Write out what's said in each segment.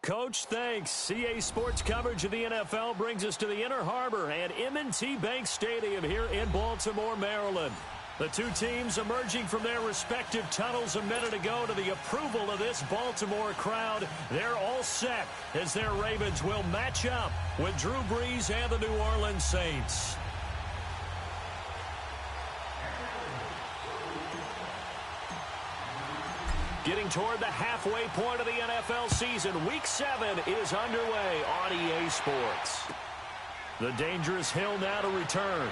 Coach, thanks. CA Sports coverage of the NFL brings us to the Inner Harbor and M&T Bank Stadium here in Baltimore, Maryland. The two teams emerging from their respective tunnels a minute ago to the approval of this Baltimore crowd. They're all set as their Ravens will match up with Drew Brees and the New Orleans Saints. Getting toward the halfway point of the NFL season, Week 7 is underway on EA Sports. The dangerous hill now to return.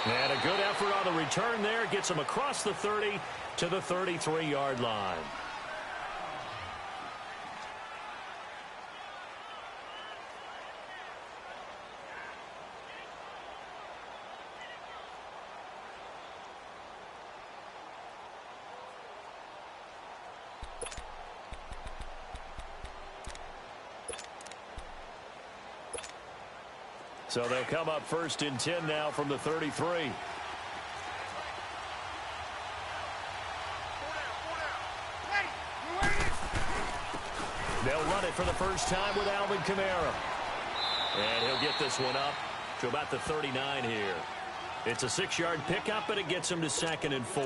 And a good effort on the return there gets him across the 30 to the 33-yard line. So they'll come up first and 10 now from the 33. They'll run it for the first time with Alvin Kamara. And he'll get this one up to about the 39 here. It's a 6-yard pickup, but it gets him to 2nd and 4.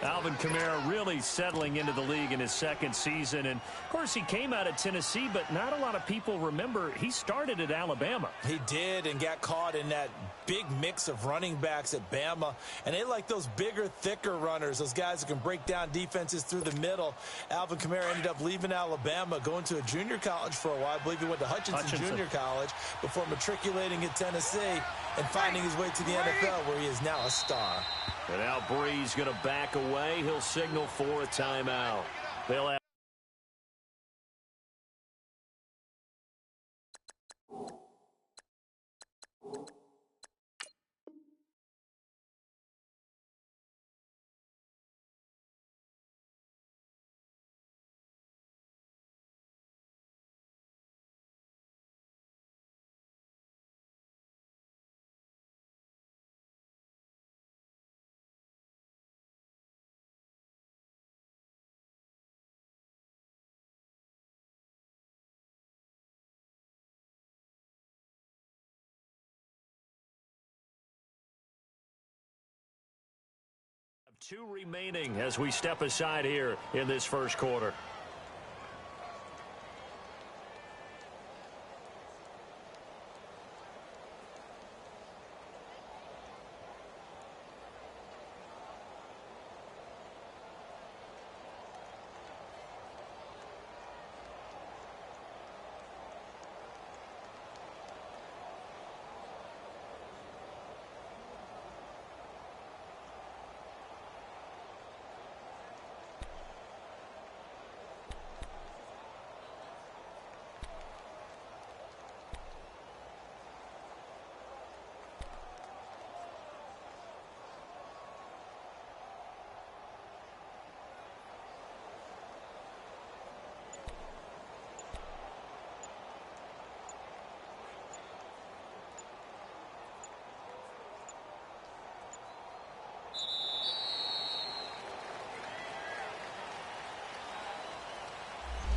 Alvin Kamara really settling into the league in his second season. And, of course, he came out of Tennessee, but not a lot of people remember he started at Alabama. He did, and got caught in that big mix of running backs at Bama. And they like those bigger, thicker runners, those guys who can break down defenses through the middle. Alvin Kamara ended up leaving Alabama, going to a junior college for a while. I believe he went to Hutchinson Junior College before matriculating at Tennessee and finding his way to the NFL, where he is now a star. And now Brees going to back away. He'll signal for a timeout. They'll have two remaining as we step aside here in this first quarter.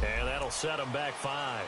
And that'll set them back 5.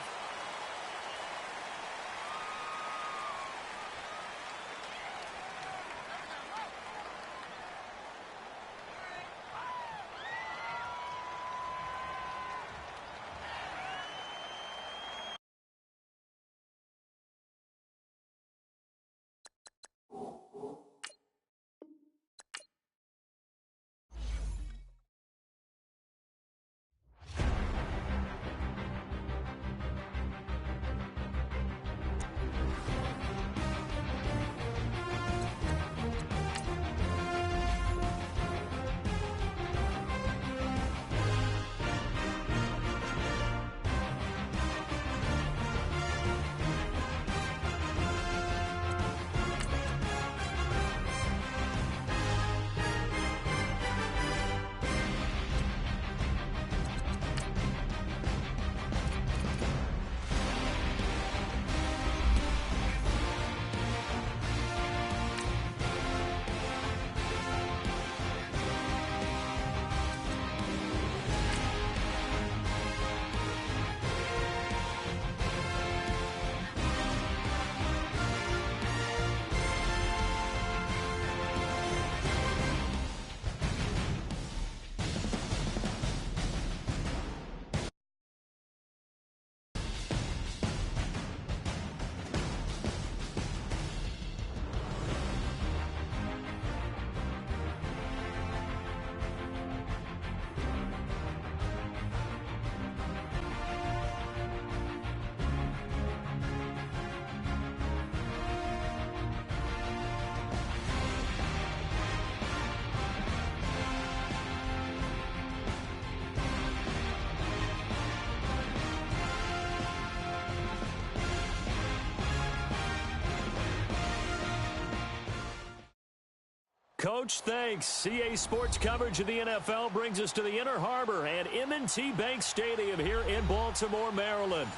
Coach. Thanks. CA Sports coverage of the NFL brings us to the Inner Harbor and M&T Bank Stadium here in Baltimore, Maryland.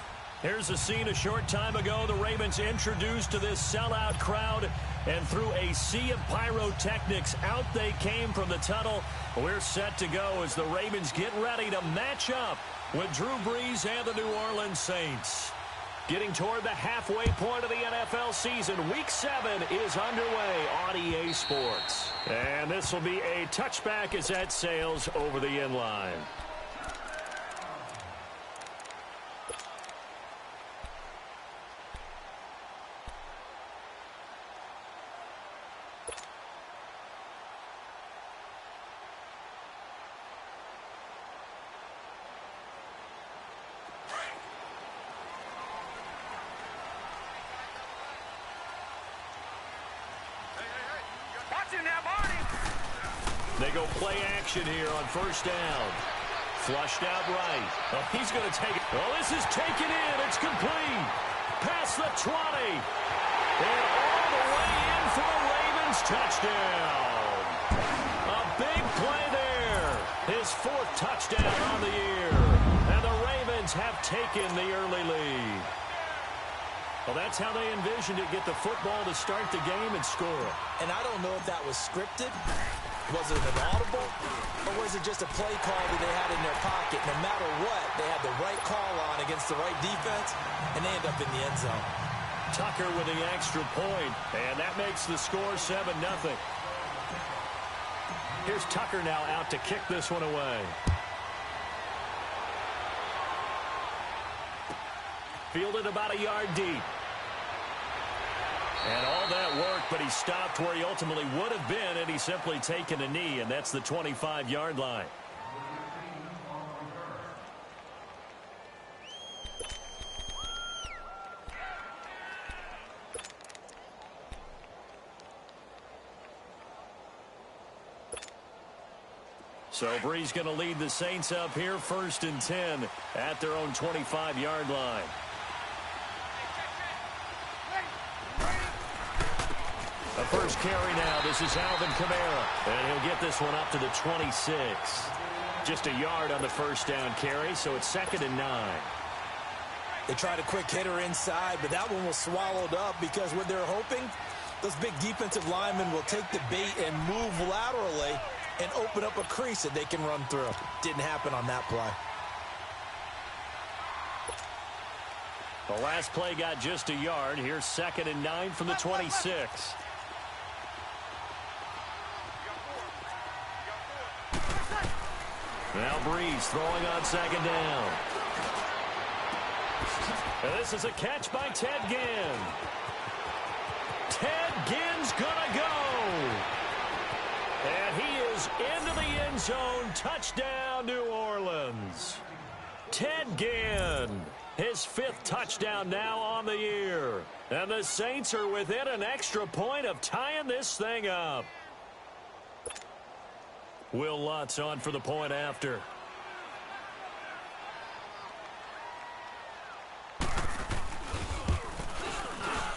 Here's the scene a short time ago. The Ravens introduced to this sellout crowd, and through a sea of pyrotechnics, out they came from the tunnel. We're set to go as the Ravens get ready to match up with Drew Brees and the New Orleans Saints. Getting toward the halfway point of the NFL season, Week 7 is underway on EA Sports. And this will be a touchback as that sails over the end line. They go play action here on first down. Flushed out right. Oh, he's going to take it. Well, this is taken in. It's complete. Past the 20. And all the way in for a Ravens touchdown. A big play there. His 4th touchdown on the year. And the Ravens have taken the early lead. Well, that's how they envisioned it. Get the football to start the game and score. And I don't know if that was scripted. Was it an audible, or was it just a play call that they had in their pocket? No matter what, they had the right call on against the right defense, and they end up in the end zone. Tucker with the extra point, and that makes the score 7-0. Here's Tucker now out to kick this one away. Fielded about a yard deep. And all that work, but he stopped where he ultimately would have been had he simply taken a knee, and that's the 25-yard line. So Brees going to lead the Saints up here, 1st and 10 at their own 25-yard line. The first carry now. This is Alvin Kamara. And he'll get this one up to the 26. Just a yard on the first down carry, so it's 2nd and 9. They tried a quick hitter inside, but that one was swallowed up because what they're hoping, those big defensive linemen will take the bait and move laterally and open up a crease that they can run through. Didn't happen on that play. The last play got just a yard. Here's 2nd and 9 from the 26. Now Brees throwing on 2nd down. And this is a catch by Ted Ginn. Ted Ginn's gonna go. And he is into the end zone. Touchdown, New Orleans. Ted Ginn, his 5th touchdown now on the year. And the Saints are within an extra point of tying this thing up. Will Lutz on for the point after.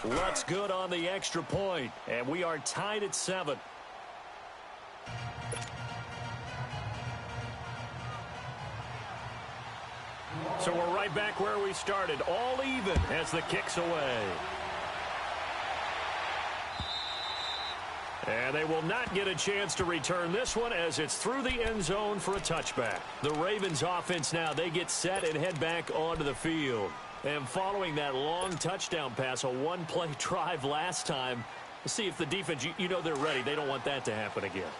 Lutz good on the extra point, and we are tied at 7. So we're right back where we started, all even as the kick's away. And they will not get a chance to return this one as it's through the end zone for a touchback. The Ravens offense now, they get set and head back onto the field. And following that long touchdown pass, a one-play drive last time, let's see if the defense, you know they're ready. They don't want that to happen again.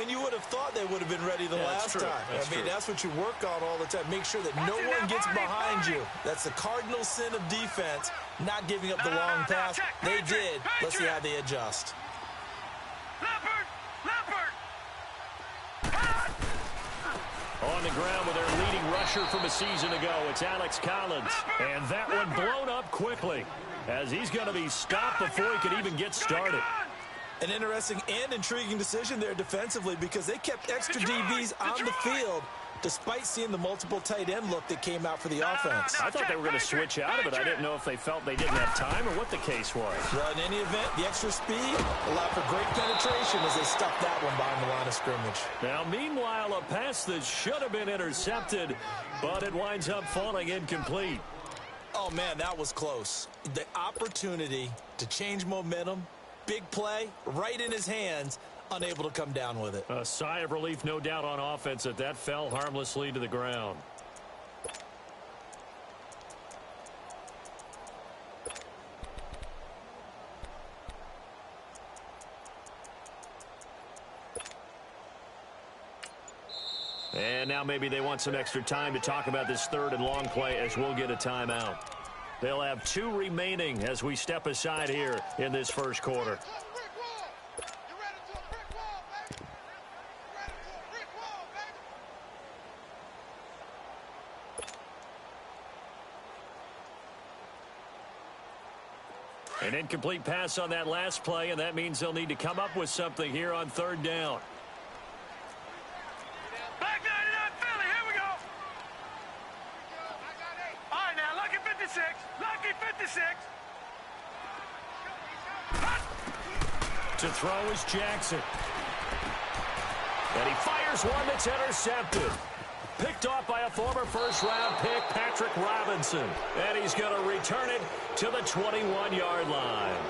And you would have thought they would have been ready the last time. That's what you work on all the time. Make sure that no one gets behind you. That's the cardinal sin of defense, not giving up the long pass. They did. Let's see how they adjust. On the ground with their leading rusher from a season ago, it's Alex Collins. And that one blown up quickly as he's going to be stopped before he could even get started. An interesting and intriguing decision there defensively because they kept extra DBs on the field despite seeing the multiple tight end look that came out for the offense. I thought they were going to switch out of it. I didn't know if they felt they didn't have time or what the case was. Well, in any event, the extra speed allowed for great penetration as they stuffed that one behind the line of scrimmage. Now, meanwhile, a pass that should have been intercepted, but it winds up falling incomplete. Oh, man, that was close. The opportunity to change momentum, big play, right in his hands, unable to come down with it. A sigh of relief, no doubt, on offense that fell harmlessly to the ground. And now maybe they want some extra time to talk about this third and long play as we'll get a timeout. They'll have 2 remaining as we step aside here in this first quarter. An incomplete pass on that last play, and that means they'll need to come up with something here on third down. Back 99 Philly, here we go. All right, now, lucky 56. Lucky 56. To throw is Jackson. And he fires one that's intercepted. Picked off by a former first-round pick, Patrick Robinson. And he's going to return it to the 21-yard line.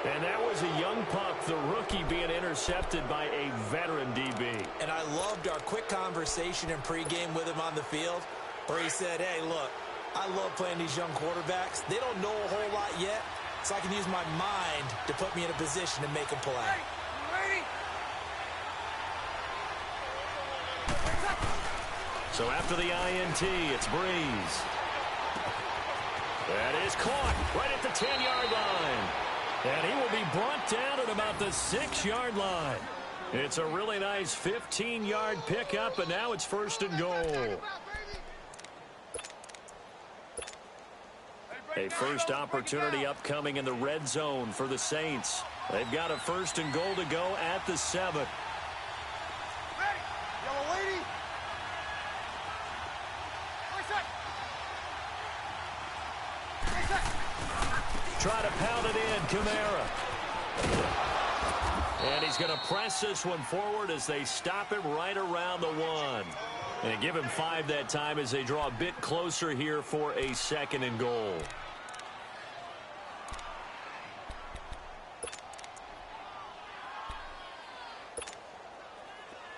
And that was a young puck, the rookie being intercepted by a veteran DB. And I loved our quick conversation in pregame with him on the field where he said, hey, look, I love playing these young quarterbacks. They don't know a whole lot yet, so I can use my mind to put me in a position to make a play. Ready? So after the INT, it's Breeze. That is caught right at the 10-yard line. And he will be brought down at about the 6-yard line. It's a really nice 15-yard pickup, and now it's first and goal. A first opportunity upcoming in the red zone for the Saints. They've got a first and goal to go at the 7. Yellow lady. Try to pound it in, Kamara. And he's going to press this one forward as they stop him right around the 1. And give him 5 that time as they draw a bit closer here for a second and goal.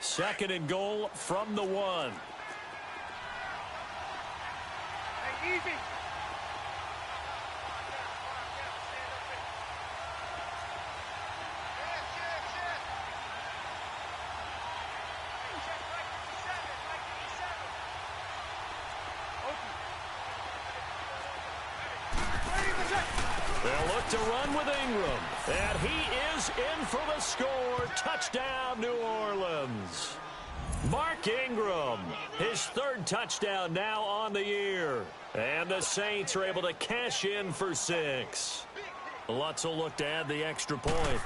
Second and goal from the 1. Hey, easy. They'll look to run with Ingram. And he is in for the score. Touchdown, New Orleans. Mark Ingram, his 3rd touchdown now on the year. And the Saints are able to cash in for 6. Lutz will look to add the extra point.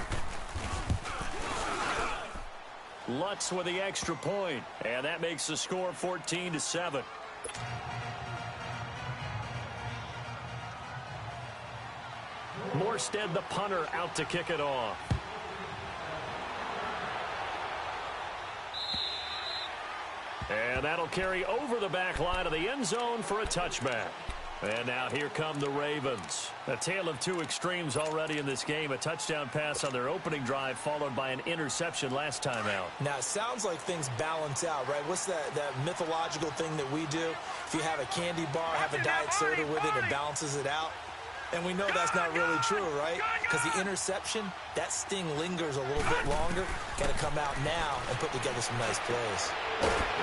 Lutz with the extra point. And that makes the score 14-7. Morstead, the punter, out to kick it off. And that'll carry over the back line of the end zone for a touchback. And now here come the Ravens. A tale of 2 extremes already in this game. A touchdown pass on their opening drive followed by an interception last time out. Now, it sounds like things balance out, right? What's that mythological thing that we do? If you have a candy bar, have a diet soda with it, it balances it out. And we know that's not really true, right? Because the interception, that sting lingers a little bit longer. Got to come out now and put together some nice plays.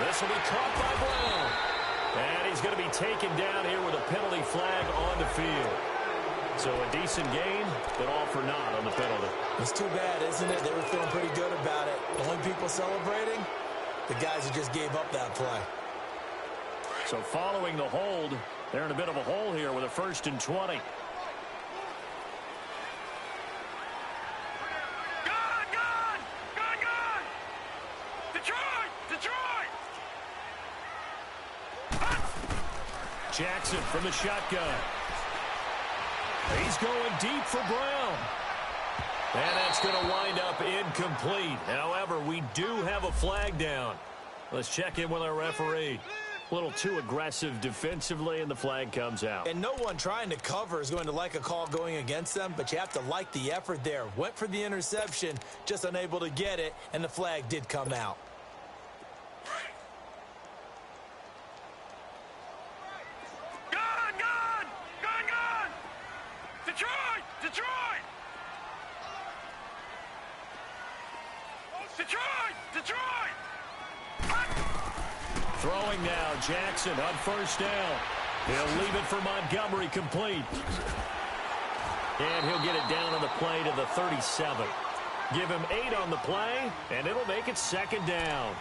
This will be caught by Brown. And he's going to be taken down here with a penalty flag on the field. So a decent gain, but all for naught on the penalty. It's too bad, isn't it? They were feeling pretty good about it. The only people celebrating, the guys who just gave up that play. So following the hold, they're in a bit of a hole here with a 1st and 20. Jackson from the shotgun. He's going deep for Brown. And that's going to wind up incomplete. However, we do have a flag down. Let's check in with our referee. A little too aggressive defensively, and the flag comes out. And no one trying to cover is going to like a call going against them, but you have to like the effort there. Went for the interception, just unable to get it, and the flag did come out. Throwing now, Jackson on first down. He'll leave it for Montgomery complete. And he'll get it down on the play to the 37. Give him 8 on the play, and it'll make it second down.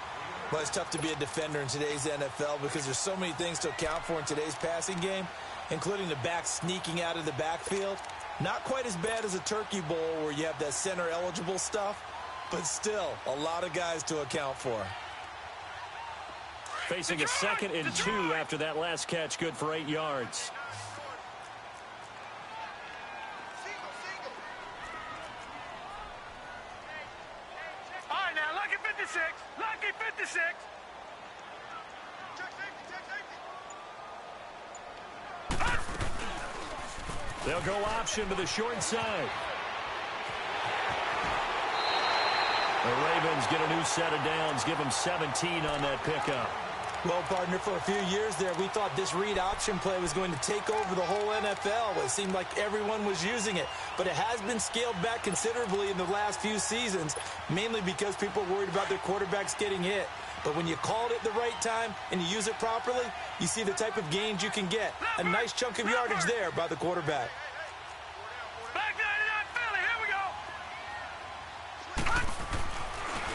Well, it's tough to be a defender in today's NFL because there's so many things to account for in today's passing game, including the back sneaking out of the backfield. Not quite as bad as a turkey bowl where you have that center-eligible stuff, but still a lot of guys to account for. Facing a 2nd and 2 after that last catch, good for 8 yards. All right, now, lucky 56. Lucky 56. They'll go option to the short side. The Ravens get a new set of downs, give them 17 on that pickup. Well, partner, for a few years there, we thought this read option play was going to take over the whole NFL. It seemed like everyone was using it, but it has been scaled back considerably in the last few seasons, mainly because people are worried about their quarterbacks getting hit. But when you call it at the right time and you use it properly, you see the type of gains you can get. A nice chunk of yardage there by the quarterback. Back 99 Philly, here we go.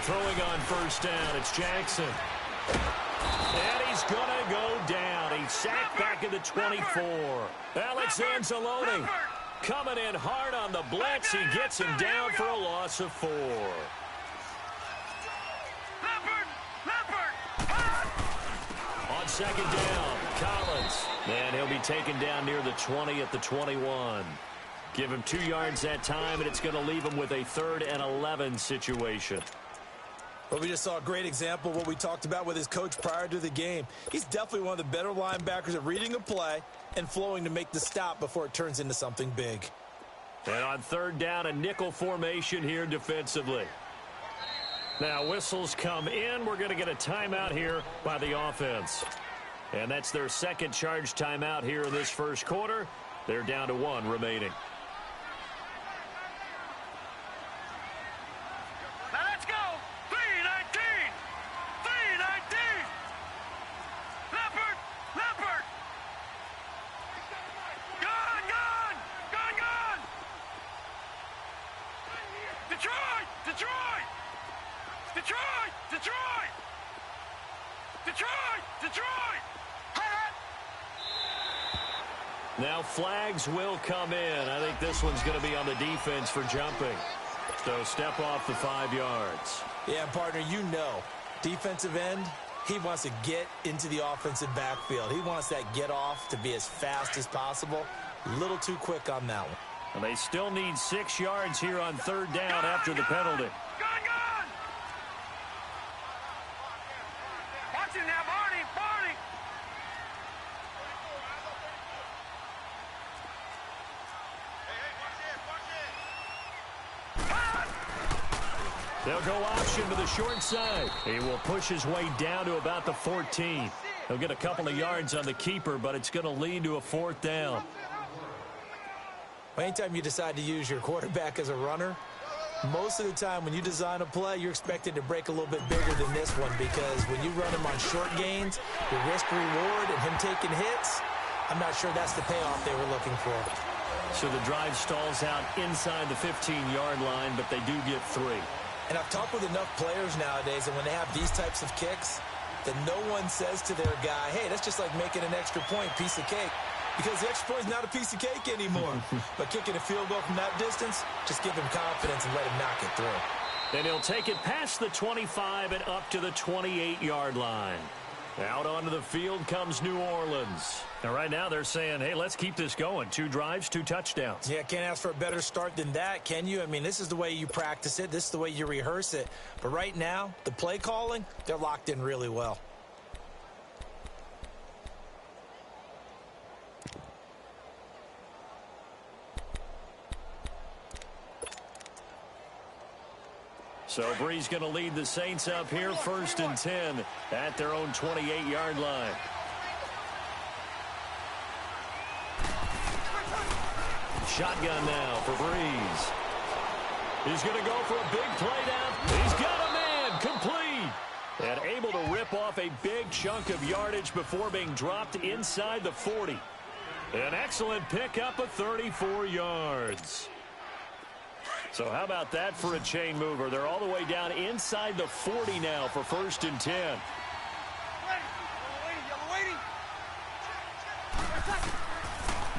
Throwing on first down, it's Jackson. And he's going to go down. He's sacked back at the 24. Alex Anzalone coming in hard on the blitz. He gets him down for a loss of 4. On second down, Collins. And he'll be taken down near the 20 at the 21. Give him 2 yards that time, and it's going to leave him with a 3rd and 11 situation. Well, we just saw a great example of what we talked about with his coach prior to the game. He's definitely one of the better linebackers at reading a play and flowing to make the stop before it turns into something big. And on 3rd down, a nickel formation here defensively. Now, whistles come in. We're going to get a timeout here by the offense. And that's their 2nd charge timeout here in this first quarter. They're down to 1 remaining. Now let's go. 319. 319. Leopard. Leopard. Gone, gone. Gone, gone. Detroit. Detroit. Detroit. Detroit. Detroit. Detroit. Now flags will come in. I think this one's going to be on the defense for jumping. So step off the 5 yards. Yeah, partner, you know, defensive end, he wants to get into the offensive backfield. He wants that get off to be as fast as possible. A little too quick on that one. And they still need 6 yards here on 3rd down after the penalty. Gone, gone. Watch it now, Barney. Barney. They'll go option to the short side. He will push his way down to about the 14. He'll get a couple of yards on the keeper, but it's going to lead to a 4th down. Anytime you decide to use your quarterback as a runner, most of the time when you design a play, you're expected to break a little bit bigger than this one because when you run him on short gains, the risk-reward and him taking hits, I'm not sure that's the payoff they were looking for. So the drive stalls out inside the 15-yard line, but they do get 3. And I've talked with enough players nowadays, and when they have these types of kicks, that no one says to their guy, hey, that's just like making an extra point, piece of cake. Because the extra point is not a piece of cake anymore. But kicking a field goal from that distance, just give him confidence and let him knock it through. And he'll take it past the 25 and up to the 28-yard line. Out onto the field comes New Orleans. Now, right now, they're saying, hey, let's keep this going. 2 drives, 2 touchdowns. Yeah, can't ask for a better start than that, can you? I mean, this is the way you practice it. This is the way you rehearse it. But right now, the play calling, they're locked in really well. So Bree's going to lead the Saints up here, 1st and 10 at their own 28-yard line. Shotgun now for Breeze. He's going to go for a big play down. He's got a man complete. And able to rip off a big chunk of yardage before being dropped inside the 40. An excellent pickup of 34 yards. So how about that for a chain mover? They're all the way down inside the 40 now for 1st and 10.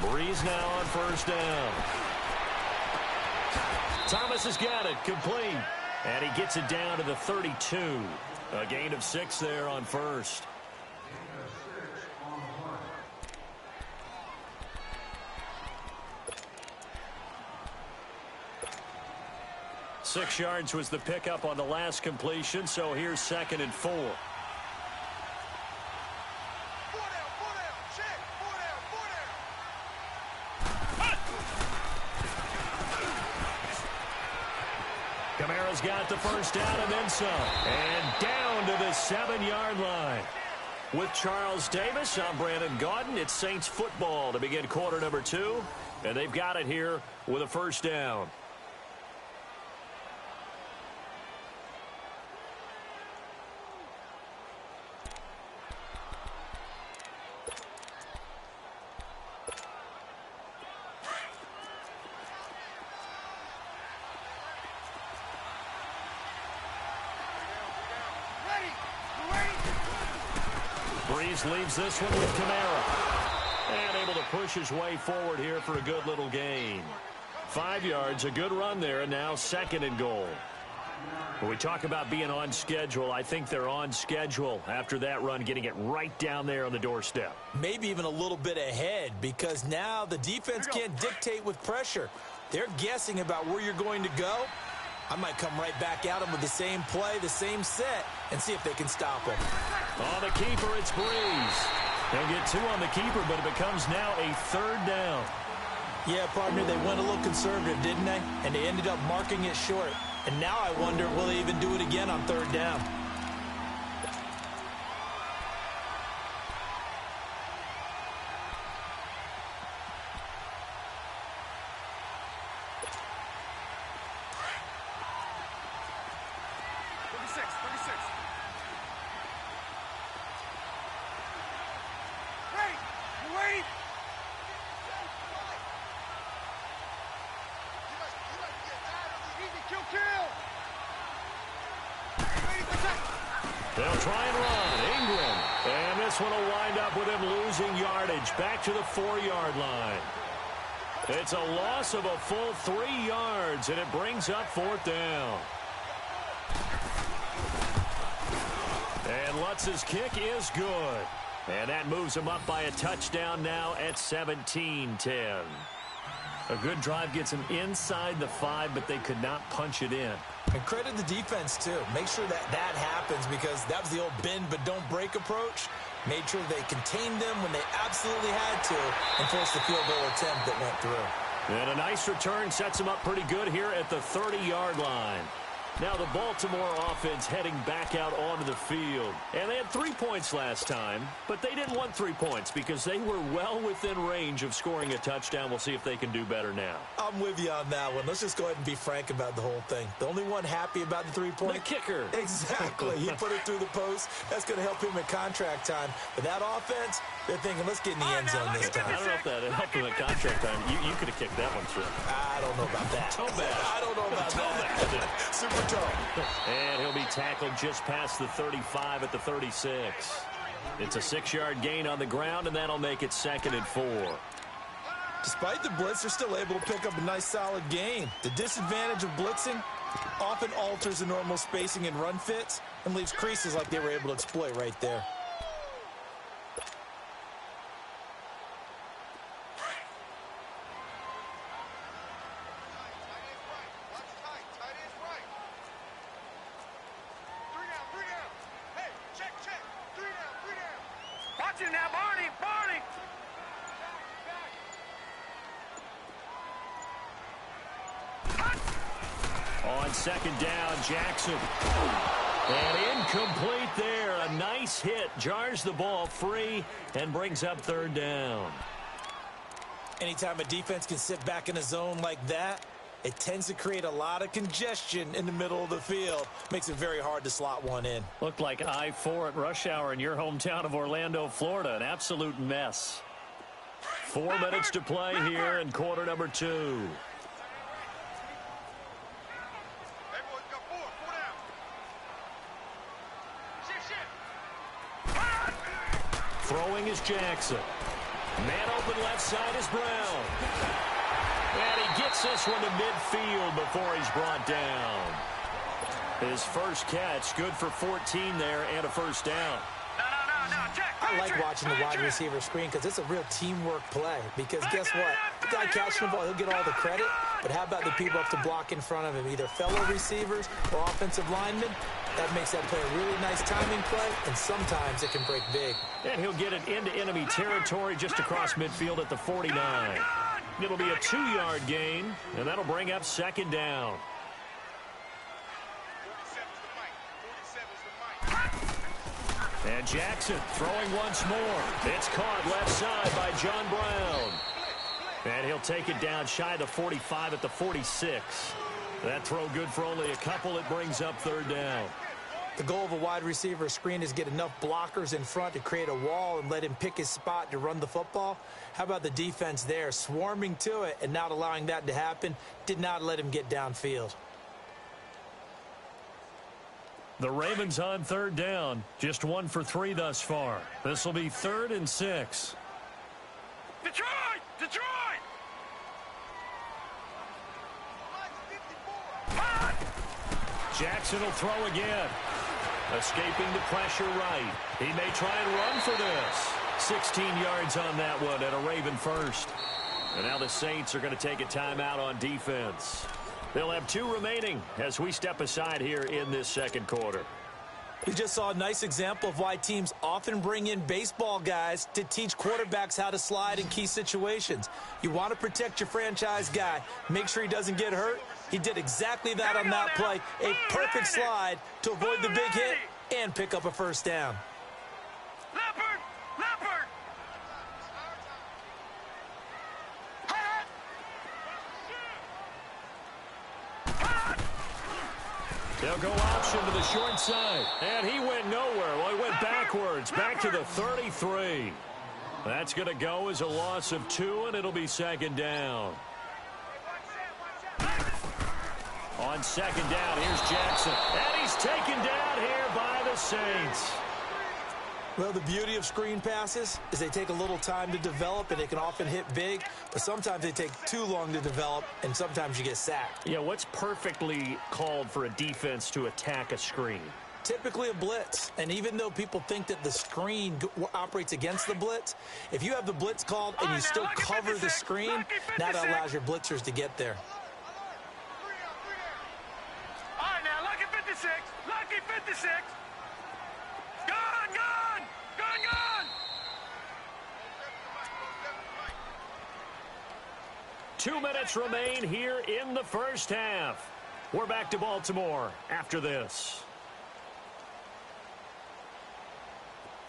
Breeze now on 1st down. Thomas has got it, complete. And he gets it down to the 32. A gain of 6 there on 1st. Six yards was the pickup on the last completion, so here's 2nd and 4. Kamara's got the 1st down and then some. And down to the 7-yard line. With Charles Davis, I'm Brandon Gaudin. It's Saints football to begin quarter number 2. And they've got it here with a 1st down. Breeze leaves this one with Kamara. And able to push his way forward here for a good little gain. 5 yards, a good run there, and now 2nd and goal. When we talk about being on schedule, I think they're on schedule after that run, getting it right down there on the doorstep. Maybe even a little bit ahead, because now the defense can't dictate with pressure. They're guessing about where you're going to go. I might come right back at them with the same play, the same set, and see if they can stop them. On the keeper, it's Breeze. They'll get 2 on the keeper, but it becomes now a 3rd down. Yeah, partner, they went a little conservative, didn't they? And they ended up marking it short. And now I wonder, will they even do it again on 3rd down? They'll try and run. Ingram. And this one will wind up with him losing yardage back to the 4-yard line. It's a loss of a full 3 yards, and it brings up 4th down. And Lutz's kick is good. And that moves him up by a touchdown now at 17-10. A good drive gets him inside the 5, but they could not punch it in. And credit the defense, too. Make sure that happens, because that was the old bend but don't break approach. Made sure they contained them when they absolutely had to and forced the field goal attempt that went through. And a nice return sets him up pretty good here at the 30-yard line. Now the Baltimore offense heading back out onto the field. And they had 3 points last time, but they didn't want 3 points because they were well within range of scoring a touchdown. We'll see if they can do better now. I'm with you on that one. Let's just go ahead and be frank about the whole thing. The only one happy about the 3-point? The kicker. Exactly. He put it through the post. That's going to help him at contract time. But that offense, they're thinking, let's get in the end zone this time. I don't know if that helped him at contract time. You could have kicked that one through. I don't know about that. Toe bad. I don't know about that. Super toe. And he'll be tackled just past the 35 at the 36. It's a 6-yard gain on the ground, and that'll make it 2nd and 4. Despite the blitz, they're still able to pick up a nice solid gain. The disadvantage of blitzing often alters the normal spacing and run fits and leaves creases like they were able to exploit right there. Watch him now, Barney. Barney. On second down, Jackson. And incomplete there. A nice hit. Jars the ball free and brings up third down. Anytime a defense can sit back in a zone like that, it tends to create a lot of congestion in the middle of the field. Makes it very hard to slot one in. Looked like I-4 at rush hour in your hometown of Orlando, Florida. An absolute mess. 4 minutes to play here in quarter number 2. Throwing is Jackson. Man open left side is Brown. And he gets this one to midfield before he's brought down. His first catch, good for 14 there and a first down. No. Check. I like watching the wide receiver screen because it's a real teamwork play. Because guess what? The guy catching the ball, he'll get all the credit. But how about the people up to block in front of him, either fellow receivers or offensive linemen? That makes that play a really nice timing play, and sometimes it can break big. And he'll get it into enemy territory just across midfield at the 49. It'll be a 2-yard gain, and that'll bring up second down. And Jackson throwing once more. It's caught left side by John Brown. And he'll take it down shy of the 45 at the 46. That throw good for only a couple. It brings up third down. The goal of a wide receiver screen is get enough blockers in front to create a wall and let him pick his spot to run the football. How about the defense there, swarming to it and not allowing that to happen? Did not let him get downfield. The Ravens on third down. Just 1 for 3 thus far. This will be 3rd and 6. Detroit! Detroit! Jackson will throw again. Escaping the pressure right. He may try and run for this. 16 yards on that one and a Raven first. And now the Saints are going to take a timeout on defense. They'll have 2 remaining as we step aside here in this second quarter. We just saw a nice example of why teams often bring in baseball guys to teach quarterbacks how to slide in key situations. You want to protect your franchise guy. Make sure he doesn't get hurt. He did exactly that on that play. A perfect slide to avoid the big hit and pick up a first down. Leopard! Leopard! They'll go option to the short side. And he went nowhere. Well, he went backwards. Back to the 33. That's going to go as a loss of 2, and it'll be second down. On second down, here's Jackson. And he's taken down here by the Saints. Well, the beauty of screen passes is they take a little time to develop, and they can often hit big, but sometimes they take too long to develop, and sometimes you get sacked. Yeah, what's perfectly called for a defense to attack a screen? Typically a blitz, and even though people think that the screen operates against the blitz, if you have the blitz called and you still cover the screen, that allows your blitzers to get there. All right, now, lucky 56. Lucky 56. Gone, gone! Gone, gone! 2 minutes remain here in the first half. We're back to Baltimore after this.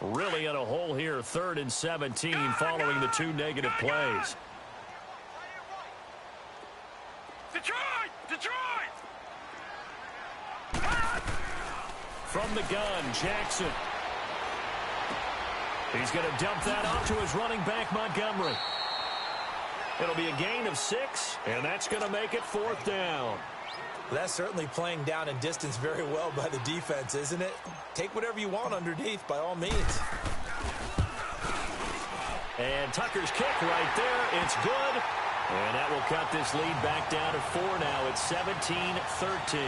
Really in a hole here, 3rd and 17 following the 2 negative plays. Detroit! Detroit! From the gun, Jackson. He's going to dump that off to his running back, Montgomery. It'll be a gain of 6, and that's going to make it 4th down. That's certainly playing down in distance very well by the defense, isn't it? Take whatever you want underneath, by all means. And Tucker's kick right there. It's good. And that will cut this lead back down to 4 now. It's 17-13.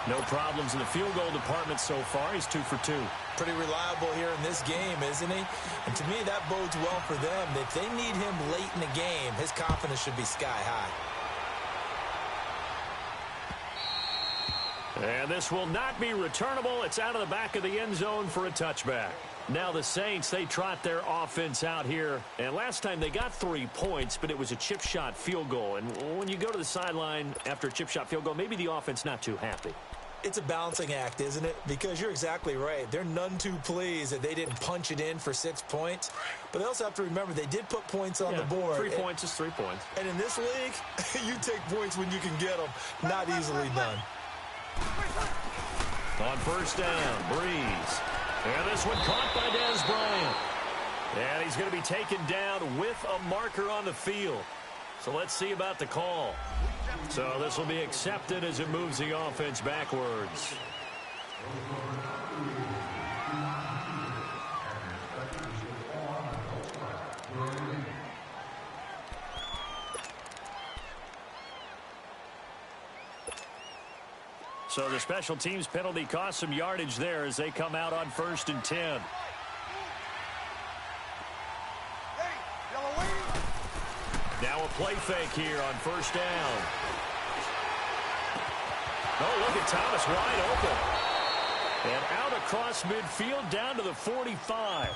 No problems in the field goal department so far. He's 2 for 2. Pretty reliable here in this game, isn't he? And to me, that bodes well for them. If they need him late in the game, his confidence should be sky high. And this will not be returnable. It's out of the back of the end zone for a touchback. Now the Saints, they trot their offense out here. And last time they got 3 points, but it was a chip shot field goal. And when you go to the sideline after a chip shot field goal, maybe the offense not too happy. It's a balancing act, isn't it? Because you're exactly right. They're none too pleased that they didn't punch it in for 6 points. But they also have to remember they did put points on the board. 3 points is 3 points. And in this league, you take points when you can get them. Not easily done. On first down, Breeze. And this one caught by Dez Bryant. And he's going to be taken down with a marker on the field. So let's see about the call. So this will be accepted as it moves the offense backwards. So the special teams penalty cost some yardage there as they come out on 1st and 10. Now a play fake here on first down. Oh, look at Thomas wide open. And out across midfield down to the 45.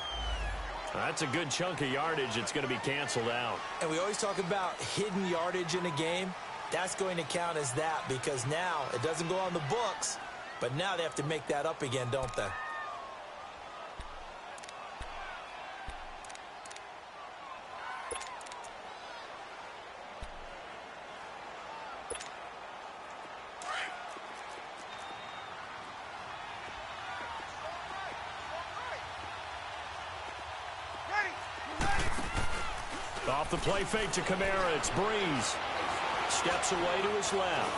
That's a good chunk of yardage. It's going to be canceled out. And we always talk about hidden yardage in a game. That's going to count as that because now it doesn't go on the books, but now they have to make that up again, don't they? Off the play fake to Kamara, it's Breeze. Steps away to his left.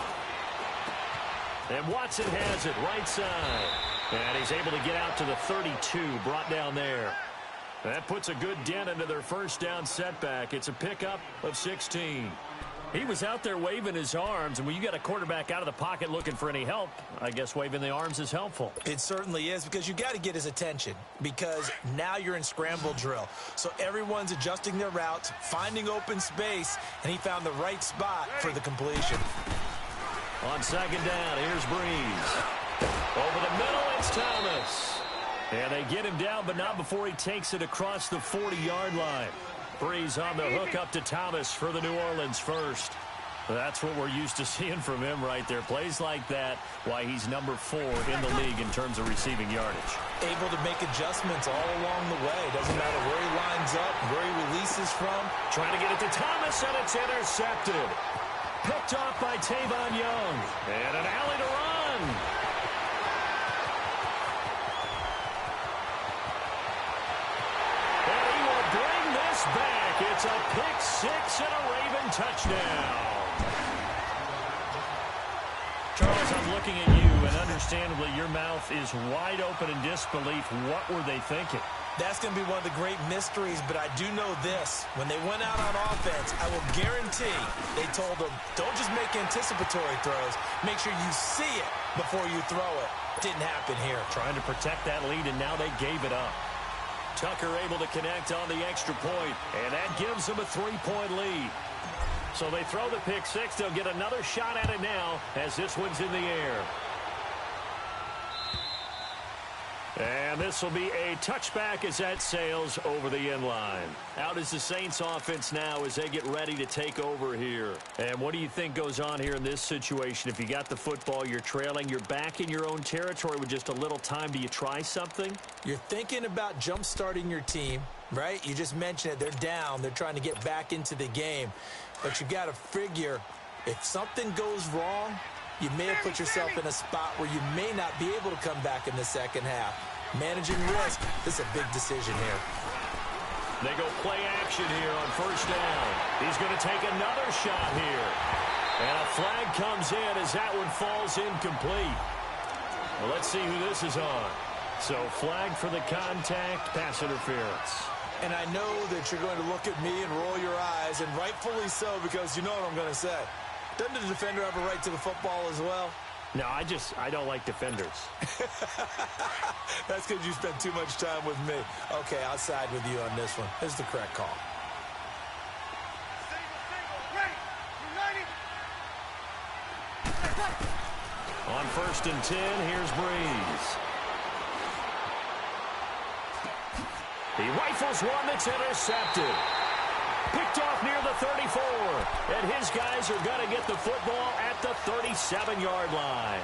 And Watson has it right side. And he's able to get out to the 32, brought down there. That puts a good dent into their first down setback. It's a pickup of 16. He was out there waving his arms, and when you got a quarterback out of the pocket looking for any help, I guess waving the arms is helpful. It certainly is because you got to get his attention because now you're in scramble drill. So everyone's adjusting their routes, finding open space, and he found the right spot for the completion. On second down, here's Breeze. Over the middle, it's Thomas. And they get him down, but not before he takes it across the 40-yard line. Breeze on the hook up to Thomas for the New Orleans first. That's what we're used to seeing from him right there. Plays like that, why he's number 4 in the league in terms of receiving yardage. Able to make adjustments all along the way. Doesn't matter where he lines up, where he releases from. Trying to get it to Thomas, and it's intercepted. Picked off by Tavon Young. And an alley to run. And he will bring this back. It's a pick 6 and a Raven touchdown. Charles, I'm looking at you, and understandably, your mouth is wide open in disbelief. What were they thinking? That's going to be one of the great mysteries, but I do know this. When they went out on offense, I will guarantee they told them, don't just make anticipatory throws. Make sure you see it before you throw it. Didn't happen here. Trying to protect that lead, and now they gave it up. Tucker able to connect on the extra point, and that gives them a 3-point lead. So they throw the pick 6. They'll get another shot at it now as this one's in the air. And this will be a touchback as that sails over the end line. Out is the Saints offense now as they get ready to take over here. And what do you think goes on here in this situation? If you got the football, you're trailing, you're back in your own territory with just a little time. Do you try something? You're thinking about jump-starting your team, right? You just mentioned it. They're down. They're trying to get back into the game. But you got to figure if something goes wrong, you may have put yourself in a spot where you may not be able to come back in the second half. Managing risk, this is a big decision here. They go play action here on first down. He's going to take another shot here. And a flag comes in as that one falls incomplete. Well, let's see who this is on. So flag for the contact, pass interference. And I know that you're going to look at me and roll your eyes, and rightfully so, because you know what I'm going to say. Doesn't the defender have a right to the football as well? No, I don't like defenders. That's because you spent too much time with me. Okay, I'll side with you on this one. This is the correct call. Single, ready, united. On first 1st and 10. Here's Breeze. He rifles one that's intercepted. Picked off near the 34. And his guys are going to get the football at the 37-yard line.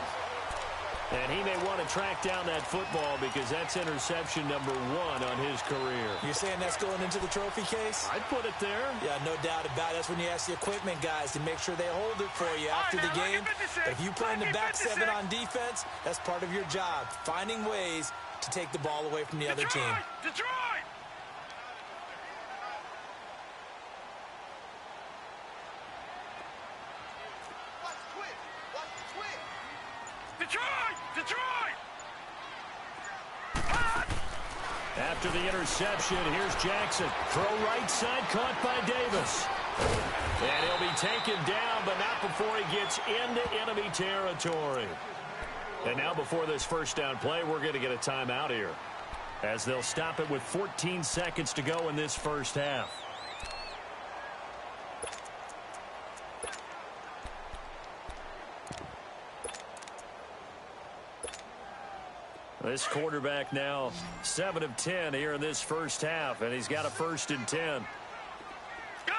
And he may want to track down that football because that's interception number 1 on his career. You're saying that's going into the trophy case? I'd put it there. Yeah, no doubt about it. That's when you ask the equipment guys to make sure they hold it for you after the game. But if you play in the back 7 on defense, that's part of your job, finding ways to take the ball away from the other team. Detroit! Detroit! After the interception, here's Jackson. Throw right side, caught by Davis. And he'll be taken down, but not before he gets into enemy territory. And now before this first down play, we're going to get a timeout here, as they'll stop it with 14 seconds to go in this first half. This quarterback now 7 of 10 here in this first half, and he's got a 1st and 10. Gone!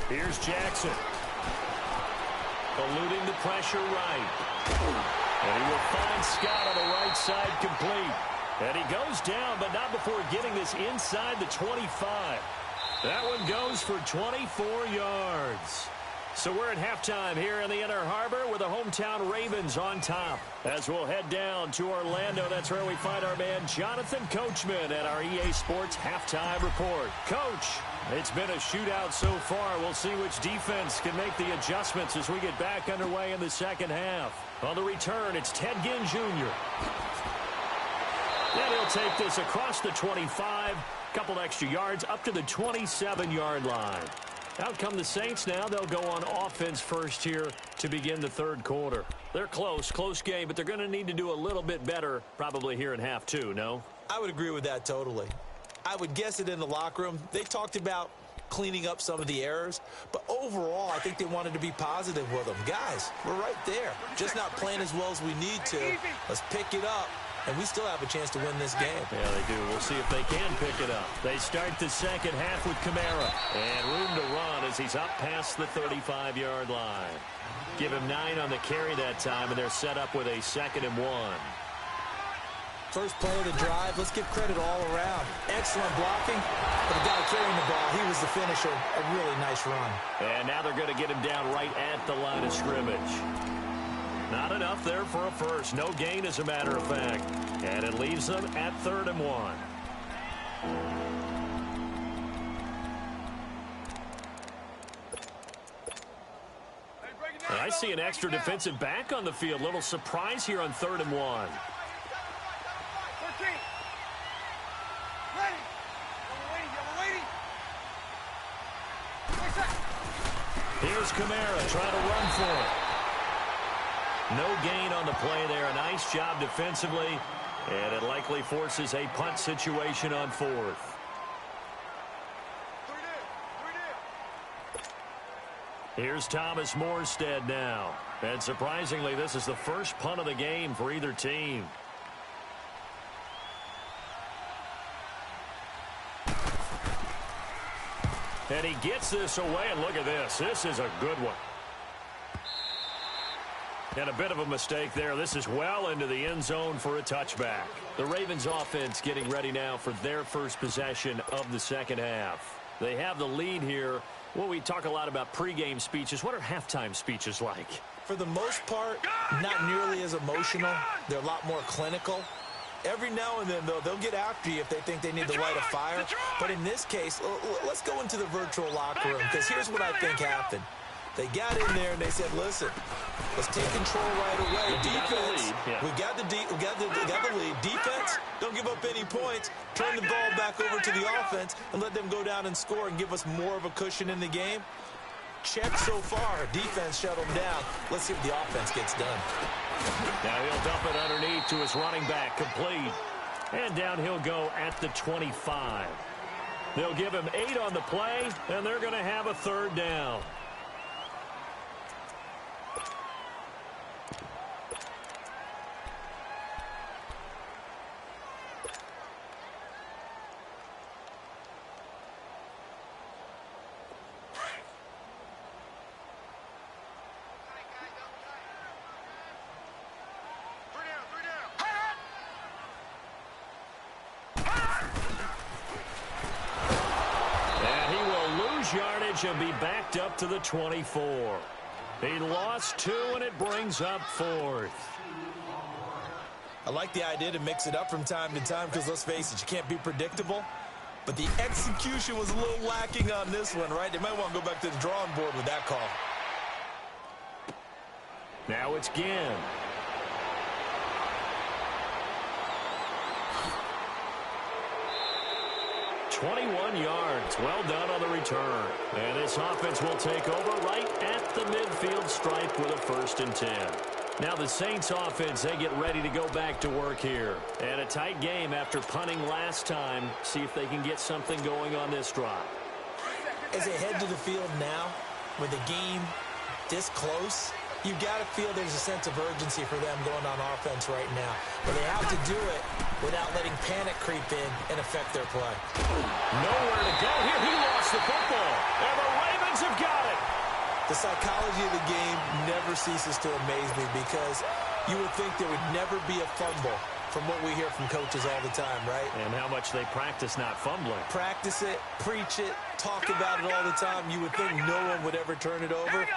Here's Jackson. Eluding the pressure right. And he will find Scott on the right side complete. And he goes down, but not before getting this inside the 25. That one goes for 24 yards. So we're at halftime here in the Inner Harbor with the hometown Ravens on top. As we'll head down to Orlando, that's where we find our man Jonathan Coachman at our EA Sports Halftime Report. Coach, it's been a shootout so far. We'll see which defense can make the adjustments as we get back underway in the second half. On the return, it's Ted Ginn Jr. And he'll take this across the 25, couple extra yards up to the 27-yard line. Out come the Saints now. They'll go on offense first here to begin the third quarter. They're close game, but they're going to need to do a little bit better probably here in half 2, no? I would agree with that totally. I would guess it in the locker room. They talked about cleaning up some of the errors, but overall, I think they wanted to be positive with them. Guys, we're right there. Just not playing as well as we need to. Let's pick it up. And we still have a chance to win this game. Yeah, they do. We'll see if they can pick it up. They start the second half with Kamara. And room to run as he's up past the 35-yard line. Give him 9 on the carry that time, and they're set up with a 2nd and 1. First play of the drive, let's give credit all around. Excellent blocking. But the guy carrying the ball, he was the finisher. A really nice run. And now they're going to get him down right at the line of scrimmage. Not enough there for a first. No gain, as a matter of fact. And it leaves them at 3rd and 1. And I see an extra defensive back on the field. Little surprise here on 3rd and 1. Here's Kamara trying to run for it. No gain on the play there. A nice job defensively. And it likely forces a punt situation on 4th. Here's Thomas Morstead now. And surprisingly, this is the first punt of the game for either team. And he gets this away, and look at this. This is a good one. And a bit of a mistake there. This is well into the end zone for a touchback. The Ravens offense getting ready now for their first possession of the second half. They have the lead here. Well, we talk a lot about pregame speeches. What are halftime speeches like? For the most part, not nearly as emotional. They're a lot more clinical. Every now and then, though, they'll get after you if they think they need to light a fire. But in this case, let's go into the virtual locker room, because here's what I think happened. They got in there and they said, listen, let's take control right away. Defense, we got the lead. Defense, don't give up any points. Turn the ball back over to the offense and let them go down and score and give us more of a cushion in the game. Check so far. Defense shut them down. Let's see what the offense gets done. Now he'll dump it underneath to his running back, complete. And down he'll go at the 25. They'll give him 8 on the play, and they're going to have a 3rd down. yardage and be backed up to the 24. He lost 2, and it brings up 4th. I like the idea to mix it up from time to time because, let's face it, you can't be predictable. But the execution was a little lacking on this one, right? They might want to go back to the drawing board with that call. Now it's Ginn. "21 yards. Well done on the return. And this offense will take over right at the midfield stripe with a 1st and 10. Now the Saints offense, they get ready to go back to work here. And a tight game after punting last time. See if they can get something going on this drive. As they head to the field now, with the game this close, you've got to feel there's a sense of urgency for them going on offense right now. But they have to do it without letting panic creep in and affect their play. Nowhere to go here. He lost the football. And the Ravens have got it. The psychology of the game never ceases to amaze me because you would think there would never be a fumble from what we hear from coaches all the time, right? And how much they practice not fumbling. Practice it, preach it, talk about it all the time. You would think no one would ever turn it over.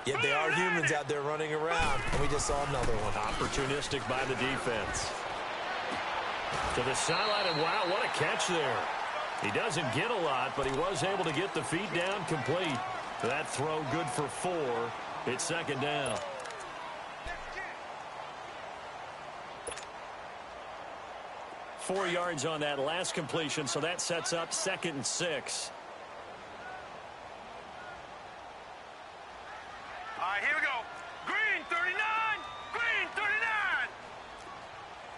Yet they are humans out there running around, and we just saw another one. Opportunistic by the defense. To the sideline, and wow, what a catch there. He doesn't get a lot, but he was able to get the feet down complete. That throw good for 4. It's 2nd down. Four yards on that last completion, so that sets up 2nd and 6. All right, here we go. Green 39. Green 39.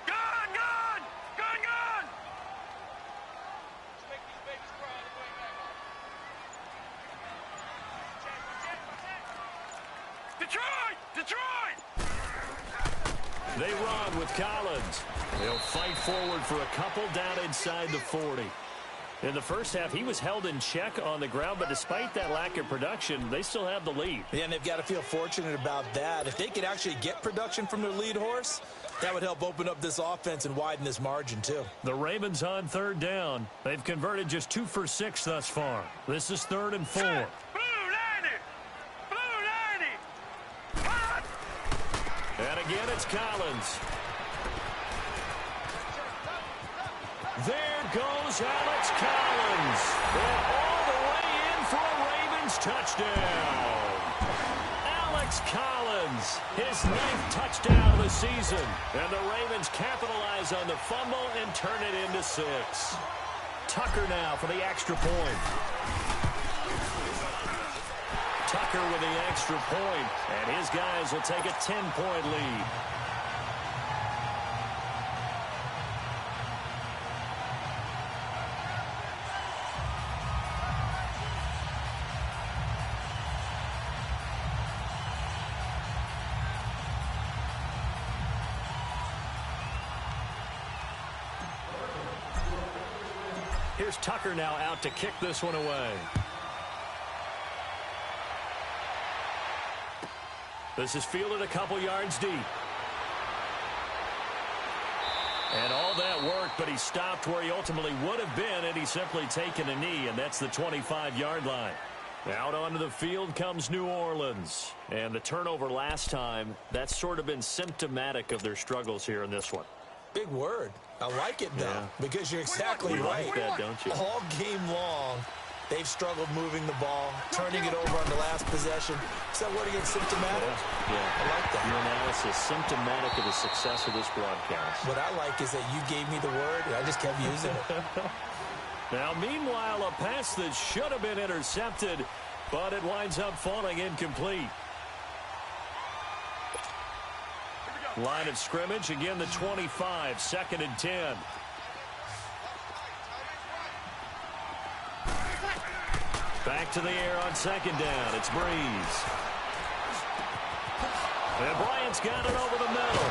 Gun, gun. Gun, gun. Let's make these babies cry on the way back. Detroit! Detroit! They run with Collins. They'll fight forward for a couple down inside the 40. In the first half, he was held in check on the ground, but despite that lack of production, they still have the lead. Yeah, and they've got to feel fortunate about that. If they could actually get production from their lead horse, that would help open up this offense and widen this margin, too. The Ravens on 3rd down. They've converted just 2 for 6 thus far. This is 3rd and 4. Blue 90. Blue 90. Hot. And again, it's Collins. There goes Alex Collins. And all the way in for a Ravens touchdown. Alex Collins, his 9th touchdown of the season. And the Ravens capitalize on the fumble and turn it into 6. Tucker now for the extra point. Tucker with the extra point, and his guys will take a 10-point lead. Here's Tucker now out to kick this one away. This is fielded a couple yards deep. And all that work, but he stopped where he ultimately would have been, and he's simply taken a knee, and that's the 25-yard line. Out onto the field comes New Orleans. And the turnover last time, that's sort of been symptomatic of their struggles here in this one. Big word. I like it, though, because you're exactly right. Like that, don't you? All game long, they've struggled moving the ball, turning it over on the last possession. So what again, symptomatic? Yeah. I like that. Your analysis, symptomatic of the success of this broadcast. What I like is that you gave me the word, and I just kept using it. Now, meanwhile, a pass that should have been intercepted, but it winds up falling incomplete. Line of scrimmage, again the 25, 2nd and 10. Back to the air on 2nd down. It's Breeze. And Bryant's got it over the middle.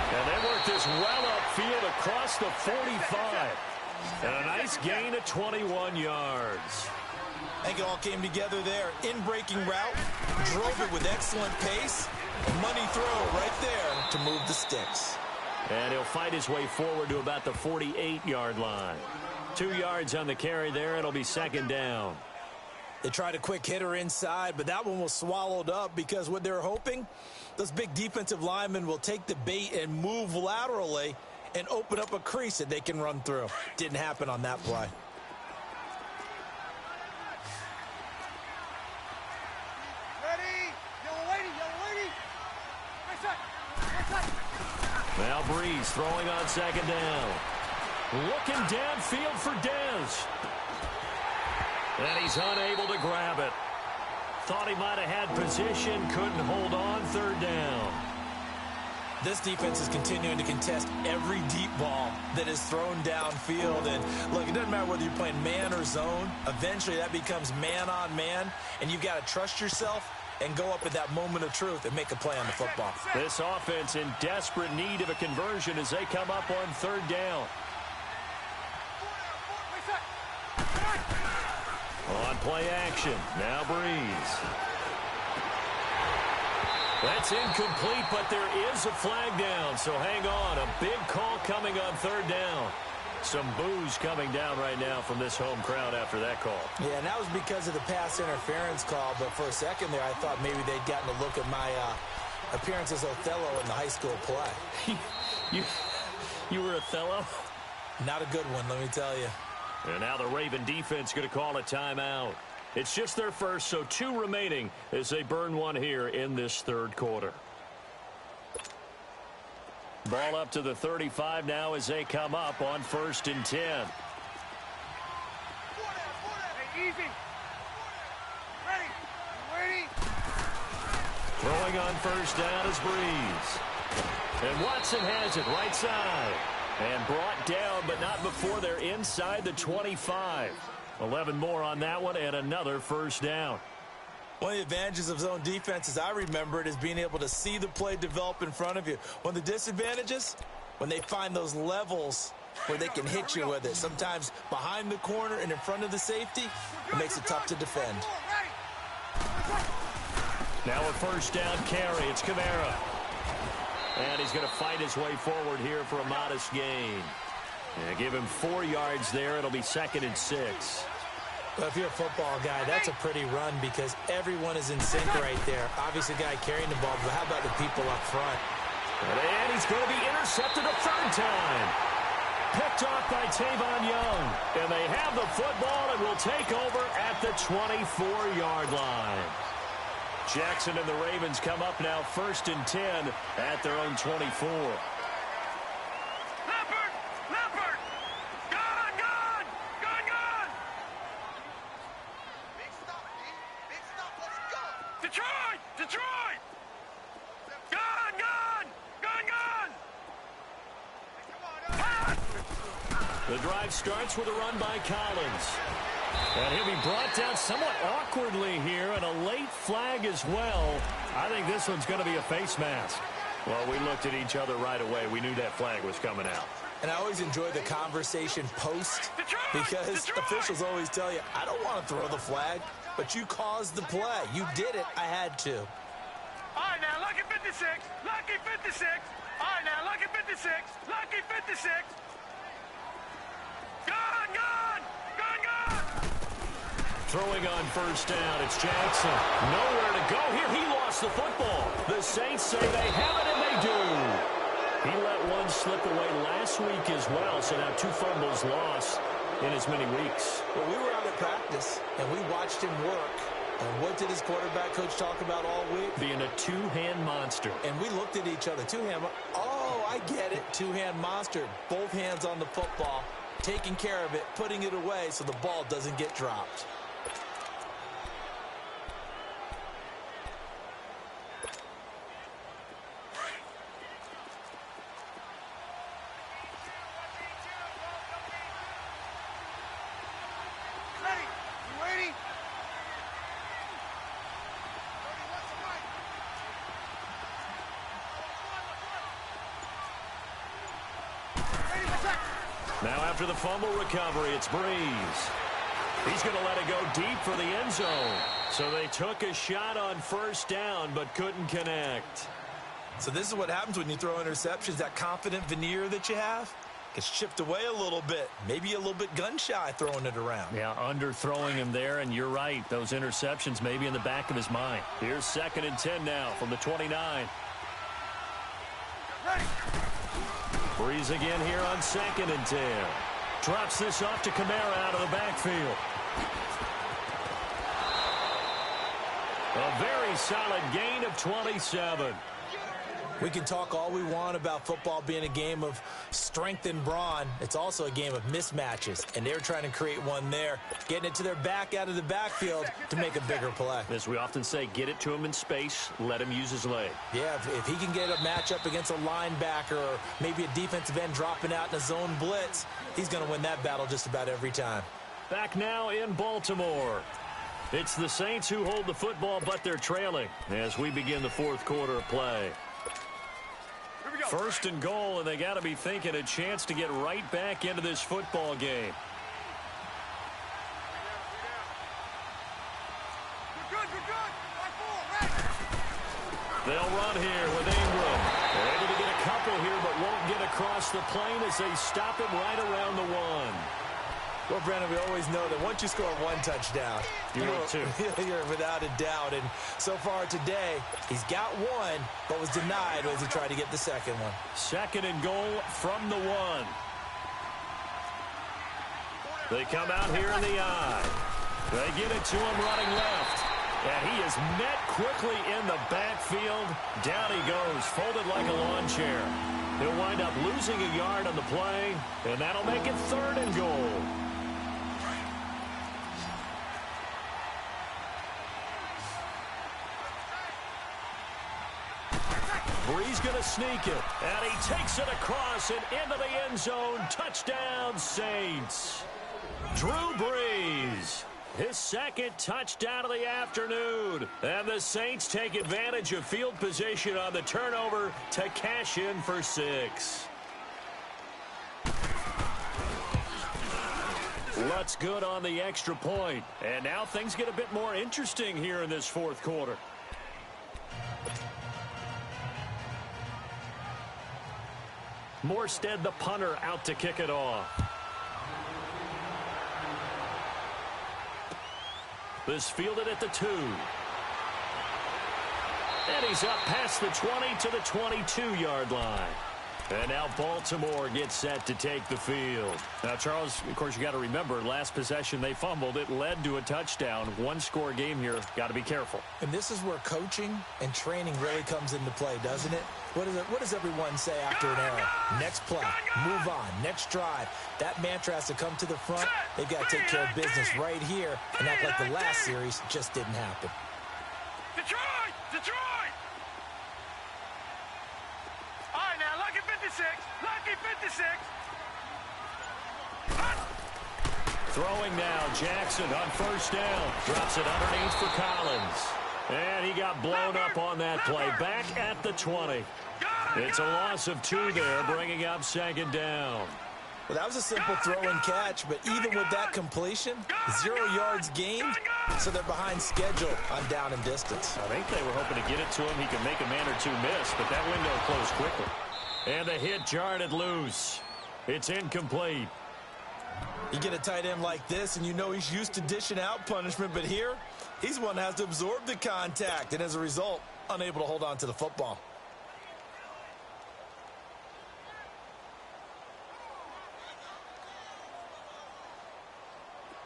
And they work this well upfield across the 45. And a nice gain of 21 yards. I think it all came together there. In-breaking route, drove it with excellent pace. Money throw right there to move the sticks. And he'll fight his way forward to about the 48-yard line. 2 yards on the carry there. It'll be 2nd down. They tried a quick hitter inside, but that one was swallowed up because what they were hoping, those big defensive linemen will take the bait and move laterally and open up a crease that they can run through. Didn't happen on that play. Now Breeze throwing on second down. Looking downfield for Dez. And he's unable to grab it. Thought he might have had position, couldn't hold on, third down. This defense is continuing to contest every deep ball that is thrown downfield. And look, it doesn't matter whether you're playing man or zone. Eventually that becomes man on man, and you've got to trust yourself and go up at that moment of truth and make a play on the football. This offense in desperate need of a conversion as they come up on third down. On play action, now Breeze. That's incomplete, but there is a flag down, so hang on. A big call coming on third down. Some boos coming down right now from this home crowd after that call. Yeah, and that was because of the pass interference call, but for a second there I thought maybe they'd gotten a look at my appearance as Othello in the high school play. You were Othello? Not a good one, let me tell you. And now the Raven defense going to call a timeout. It's just their first, so 2 remaining as they burn one here in this third quarter. Ball up to the 35 now as they come up on 1st and 10. Easy. Ready. Throwing on 1st down is Breeze. And Watson has it right side. And brought down, but not before they're inside the 25. 11 more on that one, and another 1st down. One of the advantages of zone defense, as I remember it, is being able to see the play develop in front of you. One of the disadvantages, when they find those levels where they can hit you with it. Sometimes behind the corner and in front of the safety, it makes it tough to defend. Now a 1st down carry. It's Kamara. And he's going to fight his way forward here for a modest gain. And give him 4 yards there. It'll be 2nd and 6. Well, if you're a football guy, that's a pretty run because everyone is in sync right there. Obviously, the guy carrying the ball, but how about the people up front? And he's going to be intercepted a 3rd time. Picked off by Tavon Young. And they have the football and will take over at the 24-yard line. Jackson and the Ravens come up now 1st and 10 at their own 24. Leopard! Gone! Big stop, let's go! Detroit! Gone! The drive starts with a run by Collins. And he'll be brought down somewhat awkwardly here, and a late flag as well. I think this one's going to be a face mask. Well, we looked at each other right away. We knew that flag was coming out. And I always enjoy the conversation post because officials always tell you, I don't want to throw the flag, but you caused the play. You did it. I had to. All right, now, lucky 56. Lucky 56. All right, now, lucky 56. Lucky 56. Gone! Throwing on 1st down, it's Jackson. Nowhere to go here. He lost the football. The Saints say they have it, and they do. He let one slip away last week as well, so now 2 fumbles lost in as many weeks. Well, we were out at practice, and we watched him work. And what did his quarterback coach talk about all week? Being a 2-hand monster. And we looked at each other. 2-hand. Oh, I get it. 2-hand monster. Both hands on the football, taking care of it, putting it away so the ball doesn't get dropped. Now after the fumble recovery, it's Breeze. He's going to let it go deep for the end zone. So they took a shot on 1st down, but couldn't connect. So this is what happens when you throw interceptions, that confident veneer that you have. Gets chipped away a little bit. Maybe a little bit gun-shy throwing it around. Yeah, underthrowing him there, and you're right. Those interceptions may be in the back of his mind. Here's 2nd and 10 now from the 29. Breeze again here on 2nd and 10. Drops this off to Kamara out of the backfield. A very solid gain of 27. We can talk all we want about football being a game of strength and brawn. It's also a game of mismatches, and they're trying to create one there, getting it to their back out of the backfield to make a bigger play. As we often say, get it to him in space, let him use his leg. Yeah, if he can get a matchup against a linebacker or maybe a defensive end dropping out in a zone blitz, he's going to win that battle just about every time. Back now in Baltimore. It's the Saints who hold the football, but they're trailing as we begin the 4th quarter of play. 1st and goal, and they got to be thinking a chance to get right back into this football game. They'll run here with Ingram. They're able to get a couple here, but won't get across the plane as they stop him right around the 1. Well, Brandon, we always know that once you score 1 touchdown, you're without a doubt. And so far today, he's got 1, but was denied as he tried to get the 2nd one. 2nd and goal from the 1. They come out here in the eye. They get it to him running left. And he is met quickly in the backfield. Down he goes, folded like a lawn chair. He'll wind up losing a yard on the play, and that'll make it 3rd and goal. Breeze going to sneak it, and he takes it across and into the end zone. Touchdown, Saints. Drew Brees, his 2nd touchdown of the afternoon. And the Saints take advantage of field position on the turnover to cash in for 6. What's good on the extra point. And now things get a bit more interesting here in this 4th quarter. Morstead, the punter, out to kick it off. This fielded at the 2. And he's up past the 20 to the 22-yard line. And now Baltimore gets set to take the field. Now, Charles, of course, you got to remember, last possession they fumbled. It led to a touchdown. 1-score game here. Got to be careful. And this is where coaching and training really comes into play, doesn't it? What does everyone say after an error? Next play, move on, next drive. That mantra has to come to the front. They've got to take care of business right here and act like the last series just didn't happen. Detroit! Detroit! All right, now, lucky 56. Lucky 56. Throwing now, Jackson on 1st down. Drops it underneath for Collins. And he got blown up on that play. Back at the 20. It's a loss of 2 there, bringing up 2nd down. Well, that was a simple throw and catch, but even with that completion, 0 yards gained, so they're behind schedule on down and distance. I think they were hoping to get it to him. He could make a man or 2 miss, but that window closed quickly. And the hit jarred it loose. It's incomplete. You get a tight end like this, and you know he's used to dishing out punishment, but here, he's one that has to absorb the contact, and as a result, unable to hold on to the football.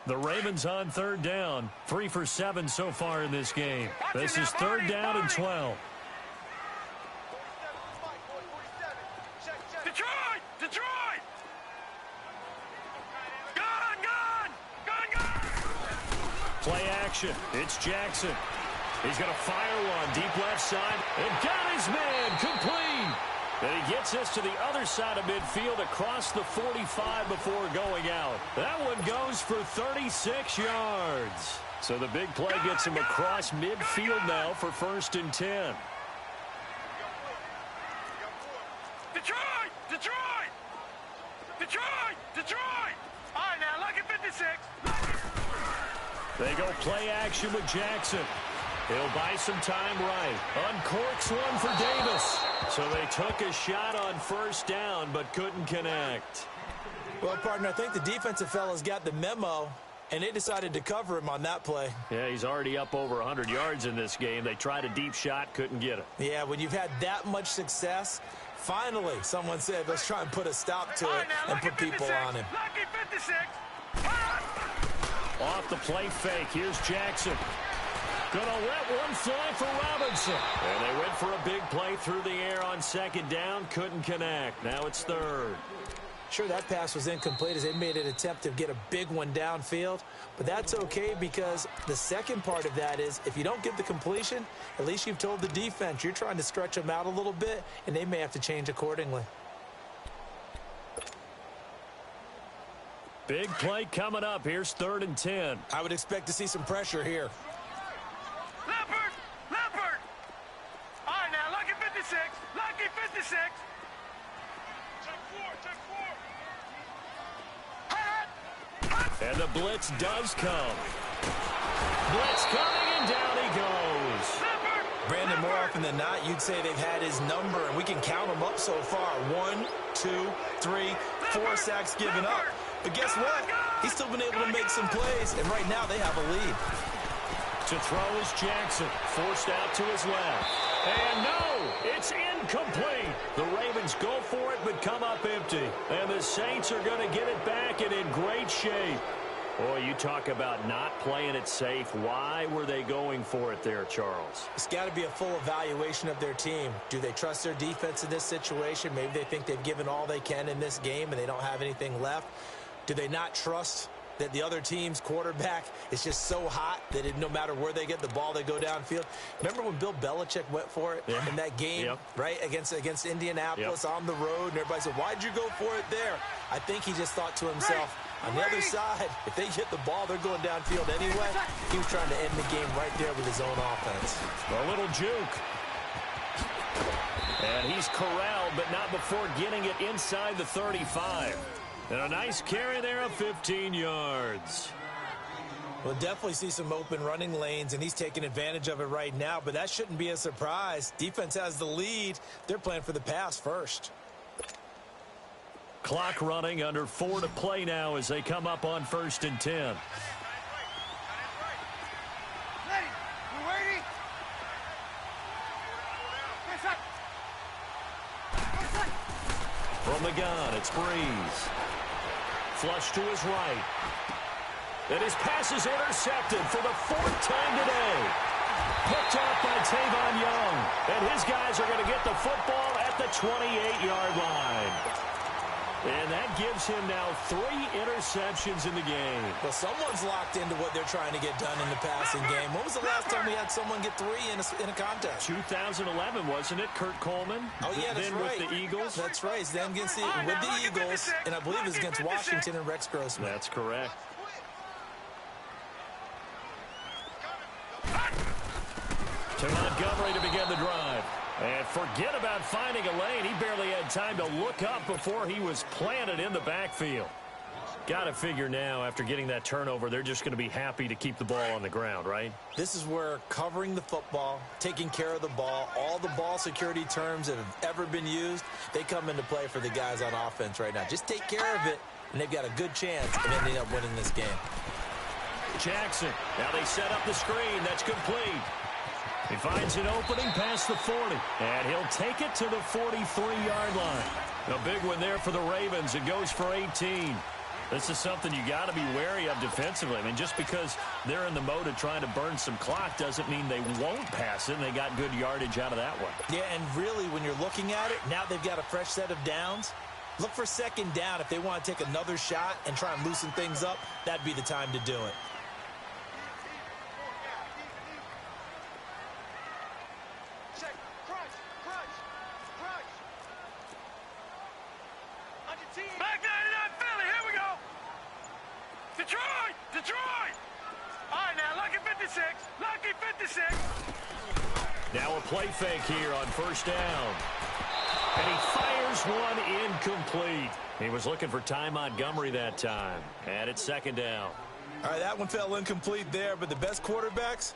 The Ravens on 3rd down. 3 for 7 so far in this game. This is 3rd down and 12. Detroit! Detroit! Gun! Gun! Gun! Gun! Play action. It's Jackson. He's going to fire one deep left side and got his man complete. And he gets this to the other side of midfield across the 45 before going out. That one goes for 36 yards. So the big play gets him across midfield now for 1st and 10. Detroit! Detroit! Detroit! Detroit! All right, now, lucky 56. They go play action with Jackson. He'll buy some time right. Uncorks one for Davis. So they took a shot on first down, but couldn't connect. Well, partner, I think the defensive fellas got the memo, and they decided to cover him on that play. Yeah, he's already up over 100 yards in this game. They tried a deep shot, couldn't get it. Yeah, when you've had that much success, finally someone said, let's try and put a stop to it and put people on him. Lucky 56. Off the play fake, here's Jackson. Gonna let one fly for Robinson. And they went for a big play through the air on second down, couldn't connect. Now it's third. Sure, that pass was incomplete as they made an attempt to get a big one downfield, but that's okay because the second part of that is if you don't get the completion, at least you've told the defense you're trying to stretch them out a little bit, and they may have to change accordingly. Big play coming up. Here's 3rd and 10. I would expect to see some pressure here. Leopard! Leopard! All right, now, lucky 56. Lucky 56. And the blitz does come. Blitz coming, and down he goes. Brandon, more often than not, you'd say they've had his number, and we can count them up so far. 1, 2, 3, 4 sacks given up. But guess what? He's still been able to make some plays, and right now they have a lead. To throw is Jackson, forced out to his left. And no, it's incomplete. The Ravens go for it, but come up empty. And the Saints are going to get it back and in great shape. Boy, you talk about not playing it safe. Why were they going for it there, Charles? It's got to be a full evaluation of their team. Do they trust their defense in this situation? Maybe they think they've given all they can in this game and they don't have anything left. Do they not trust that the other team's quarterback is just so hot that no matter where they get the ball, they go downfield? Remember when Bill Belichick went for it in that game, right, against Indianapolis on the road, and everybody said, why'd you go for it there? I think he just thought to himself, on the other side, if they get the ball, they're going downfield anyway. He was trying to end the game right there with his own offense. A little juke. And he's corralled, but not before getting it inside the 35. And a nice carry there of 15 yards. We'll definitely see some open running lanes, and he's taking advantage of it right now, but that shouldn't be a surprise. Defense has the lead. They're playing for the pass first. Clock running, under 4 to play now as they come up on 1st and 10. Ready? You ready? From the gun, it's Breeze. Flush to his right. And his pass is intercepted for the 4th time today. Picked off by Tavon Young. And his guys are going to get the football at the 28-yard line. And that gives him now 3 interceptions in the game. Well, someone's locked into what they're trying to get done in the passing game. When was the last time we had someone get 3 in a contest? 2011, wasn't it? Kurt Coleman? Oh, yeah, that's then right. With the Eagles? That's right. It's them against with the Eagles, and I believe it's against Washington and Rex Grossman. That's correct. To Montgomery to begin the drive. And forget about finding a lane. He barely had time to look up before he was planted in the backfield. Got to figure now, after getting that turnover, they're just going to be happy to keep the ball on the ground, right? This is where covering the football, taking care of the ball, all the ball security terms that have ever been used, they come into play for the guys on offense right now. Just take care of it, and they've got a good chance of ending up winning this game. Jackson. Now they set up the screen. That's complete. He finds an opening past the 40, and he'll take it to the 43-yard line. A big one there for the Ravens. It goes for 18. This is something you got to be wary of defensively. I mean, just because they're in the mode of trying to burn some clock doesn't mean they won't pass it, and they got good yardage out of that one. Yeah, and really, when you're looking at it, now they've got a fresh set of downs. Look for 2nd down. If they want to take another shot and try and loosen things up, that'd be the time to do it. Back 99 Philly, here we go. Detroit! Detroit! All right, now, lucky 56. Lucky 56. Now a play fake here on 1st down. And he fires one incomplete. He was looking for Ty Montgomery that time. And it's 2nd down. All right, that one fell incomplete there, but the best quarterbacks,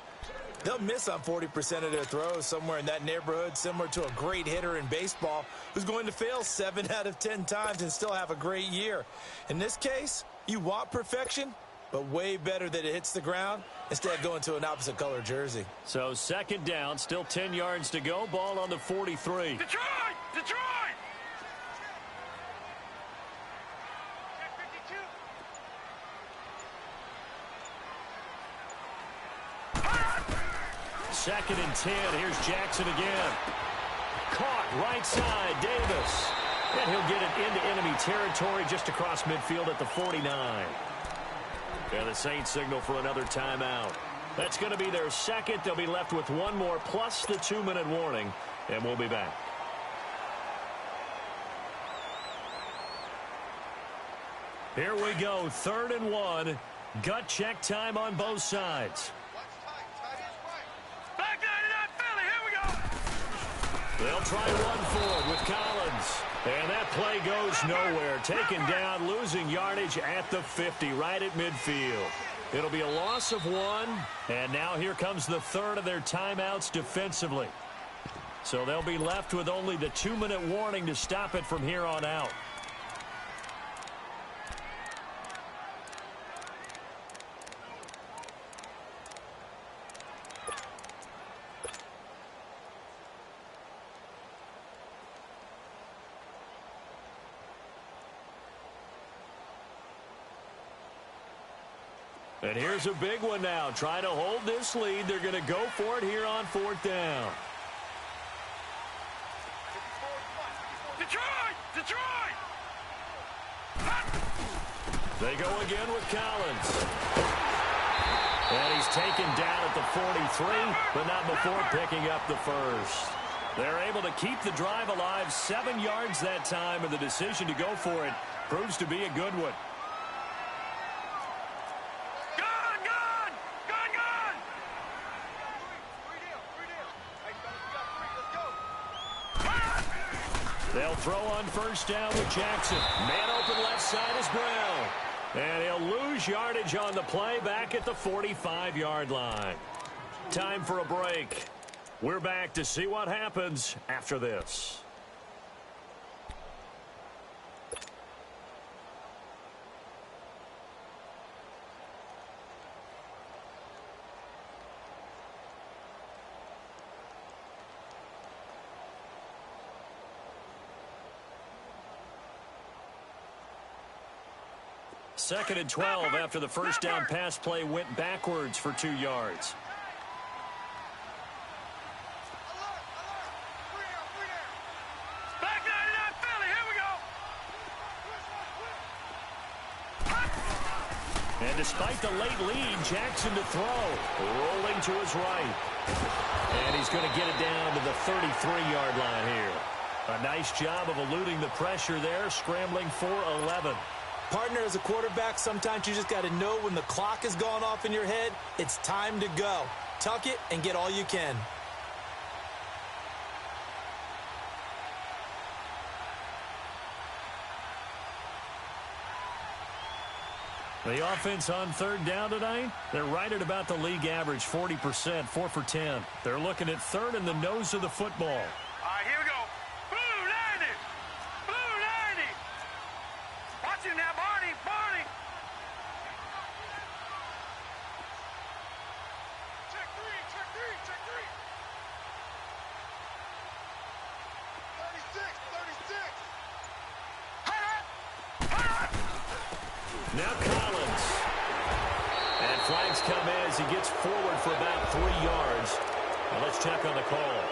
They'll miss on 40% of their throws, somewhere in that neighborhood, similar to a great hitter in baseball who's going to fail 7 out of 10 times and still have a great year. In this case, you want perfection, but way better that it hits the ground instead of going to an opposite color jersey. So second down, still 10 yards to go. Ball on the 43. Detroit! Detroit! Second and 10. Here's Jackson again. Caught right side, Davis. And he'll get it into enemy territory just across midfield at the 49. And the Saints signal for another timeout. That's going to be their second. They'll be left with one more plus the 2-minute warning. And we'll be back. Here we go. 3rd and 1. Gut check time on both sides. They'll try run forward with Collins. And that play goes nowhere. Taken down, losing yardage at the 50, right at midfield. It'll be a loss of 1. And now here comes the third of their timeouts defensively. So they'll be left with only the 2-minute warning to stop it from here on out. And here's a big one now. Trying to hold this lead. They're going to go for it here on 4th down. Detroit! Detroit! They go again with Collins. And he's taken down at the 43, but not before picking up the first. They're able to keep the drive alive, 7 yards that time, and the decision to go for it proves to be a good one. They'll throw on 1st down with Jackson. Man open left side is Brown. And he'll lose yardage on the play back at the 45-yard line. Time for a break. We're back to see what happens after this. Second and 12 after the first down pass play went backwards for 2 yards. Back 99 Philly, here we go. And despite the late lead, Jackson to throw. Rolling to his right. And he's going to get it down to the 33-yard line here. A nice job of eluding the pressure there, scrambling for 11. Partner, as a quarterback, sometimes you just got to know when the clock has gone off in your head, it's time to go. Tuck it and get all you can. The offense on 3rd down tonight, they're right at about the league average, 40%, 4 for 10. They're looking at 3rd in the nose of the football. All right, here we go. Blue 90. Blue 90. Watch him now, Barney. Barney. Check three. Check three. Check three. 36. 36. Now Collins. And flags come in as he gets forward for about 3 yards. Now let's check on the call.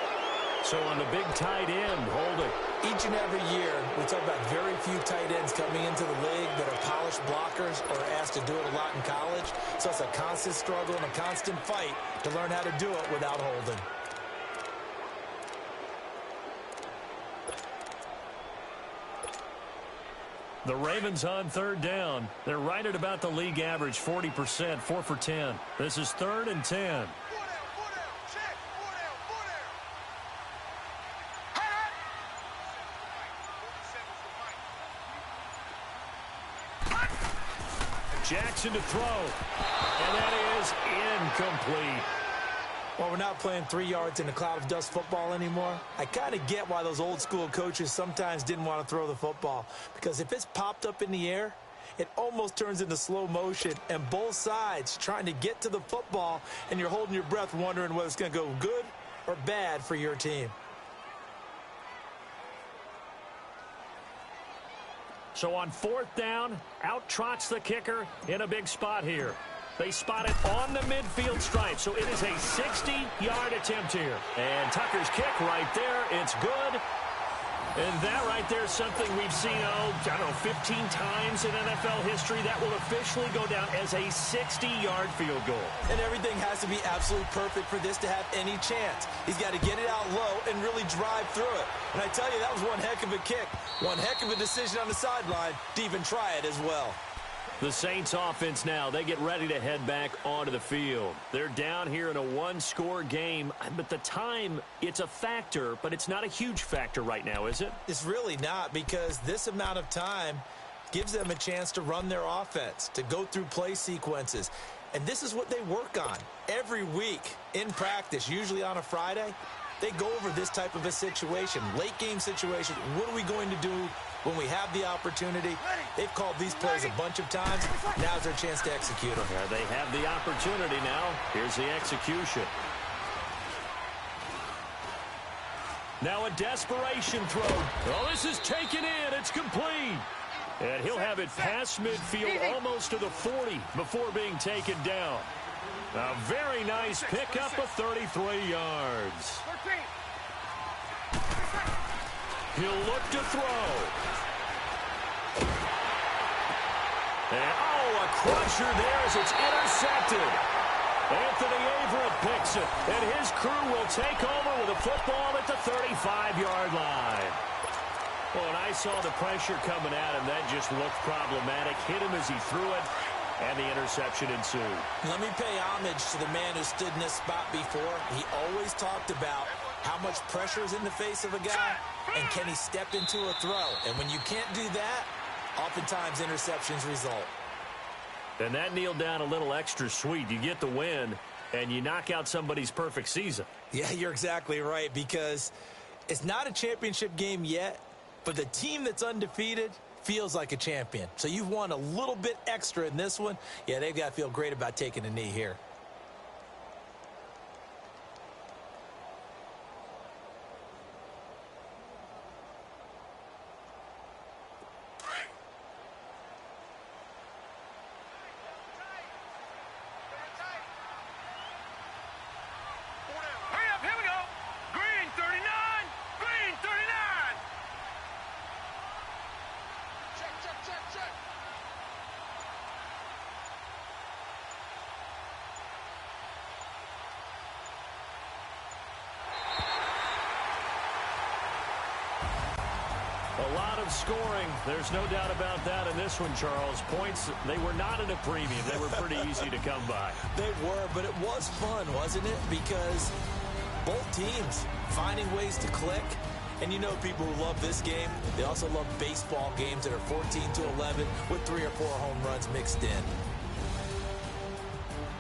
So on the big tight end, holding. Each and every year, we talk about very few tight ends coming into the league that are polished blockers or are asked to do it a lot in college. So it's a constant struggle and a constant fight to learn how to do it without holding. The Ravens on 3rd down. They're right at about the league average, 40%, 4 for 10. This is 3rd and 10. Jackson to throw. And that is incomplete. Well, we're not playing 3 yards in a cloud of dust football anymore. I kind of get why those old school coaches sometimes didn't want to throw the football. Because if it's popped up in the air, it almost turns into slow motion, and both sides trying to get to the football, and you're holding your breath wondering whether it's going to go good or bad for your team. So on 4th down, out trots the kicker in a big spot here. They spot it on the midfield stripe, so it is a 60-yard attempt here. And Tucker's kick right there, it's good. And that right there is something we've seen, I don't know, 15 times in NFL history. That will officially go down as a 60-yard field goal. And everything has to be absolutely perfect for this to have any chance. He's got to get it out low and really drive through it. And I tell you, that was one heck of a kick. One heck of a decision on the sideline to even try it as well. The Saints offense now, they get ready to head back onto the field. They're down here in a one-score game, but the time, it's a factor, but it's not a huge factor right now, is it? It's really not, because this amount of time gives them a chance to run their offense, to go through play sequences. And this is what they work on every week in practice, usually on a Friday. They go over this type of a situation, late game situation. What are we going to do when we have the opportunity? They've called these plays a bunch of times. Now's their chance to execute them. Yeah, they have the opportunity now. Here's the execution. Now a desperation throw. Oh, this is taken in. It's complete. And he'll have it past midfield almost to the 40 before being taken down. A very nice pickup of 33 yards. He'll look to throw. And, a crusher there as it's intercepted. Anthony Averett picks it, and his crew will take over with a football at the 35-yard line. Well, when I saw the pressure coming at him, that just looked problematic. Hit him as he threw it, and the interception ensued. Let me pay homage to the man who stood in this spot before. He always talked about how much pressure is in the face of a guy, and can he step into a throw. And when you can't do that, oftentimes interceptions result. And that kneeled down a little extra sweet. You get the win, and you knock out somebody's perfect season. Yeah, you're exactly right, because it's not a championship game yet, but the team that's undefeated feels like a champion. So you've won a little bit extra in this one. Yeah, they've got to feel great about taking a knee here. Hurry up, here we go. Green 39, green 39. Check. A lot of scoring. There's no doubt about that in this one, Charles. Points, they were not at a premium. They were pretty easy to come by. They were, but it was fun, wasn't it? Because both teams finding ways to click. And you know people who love this game, they also love baseball games that are 14-11 with 3 or 4 home runs mixed in.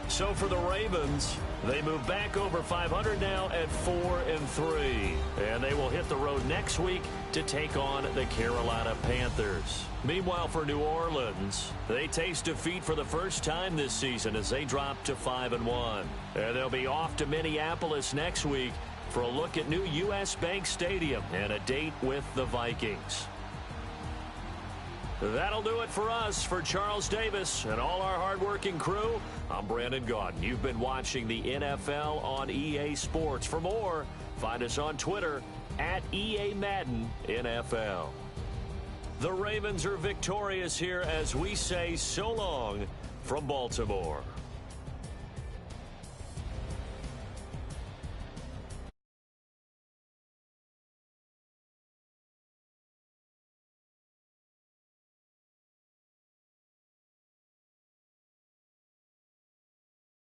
So for the Ravens, they move back over 500 now at 4-3. And they will hit the road next week to take on the Carolina Panthers. Meanwhile, for New Orleans, they taste defeat for the first time this season as they drop to 5-1. And they'll be off to Minneapolis next week for a look at new U.S. Bank Stadium and a date with the Vikings. That'll do it for us. For Charles Davis and all our hardworking crew, I'm Brandon Gaudin. You've been watching the NFL on EA Sports. For more, find us on Twitter at EA Madden NFL. The Ravens are victorious here as we say so long from Baltimore.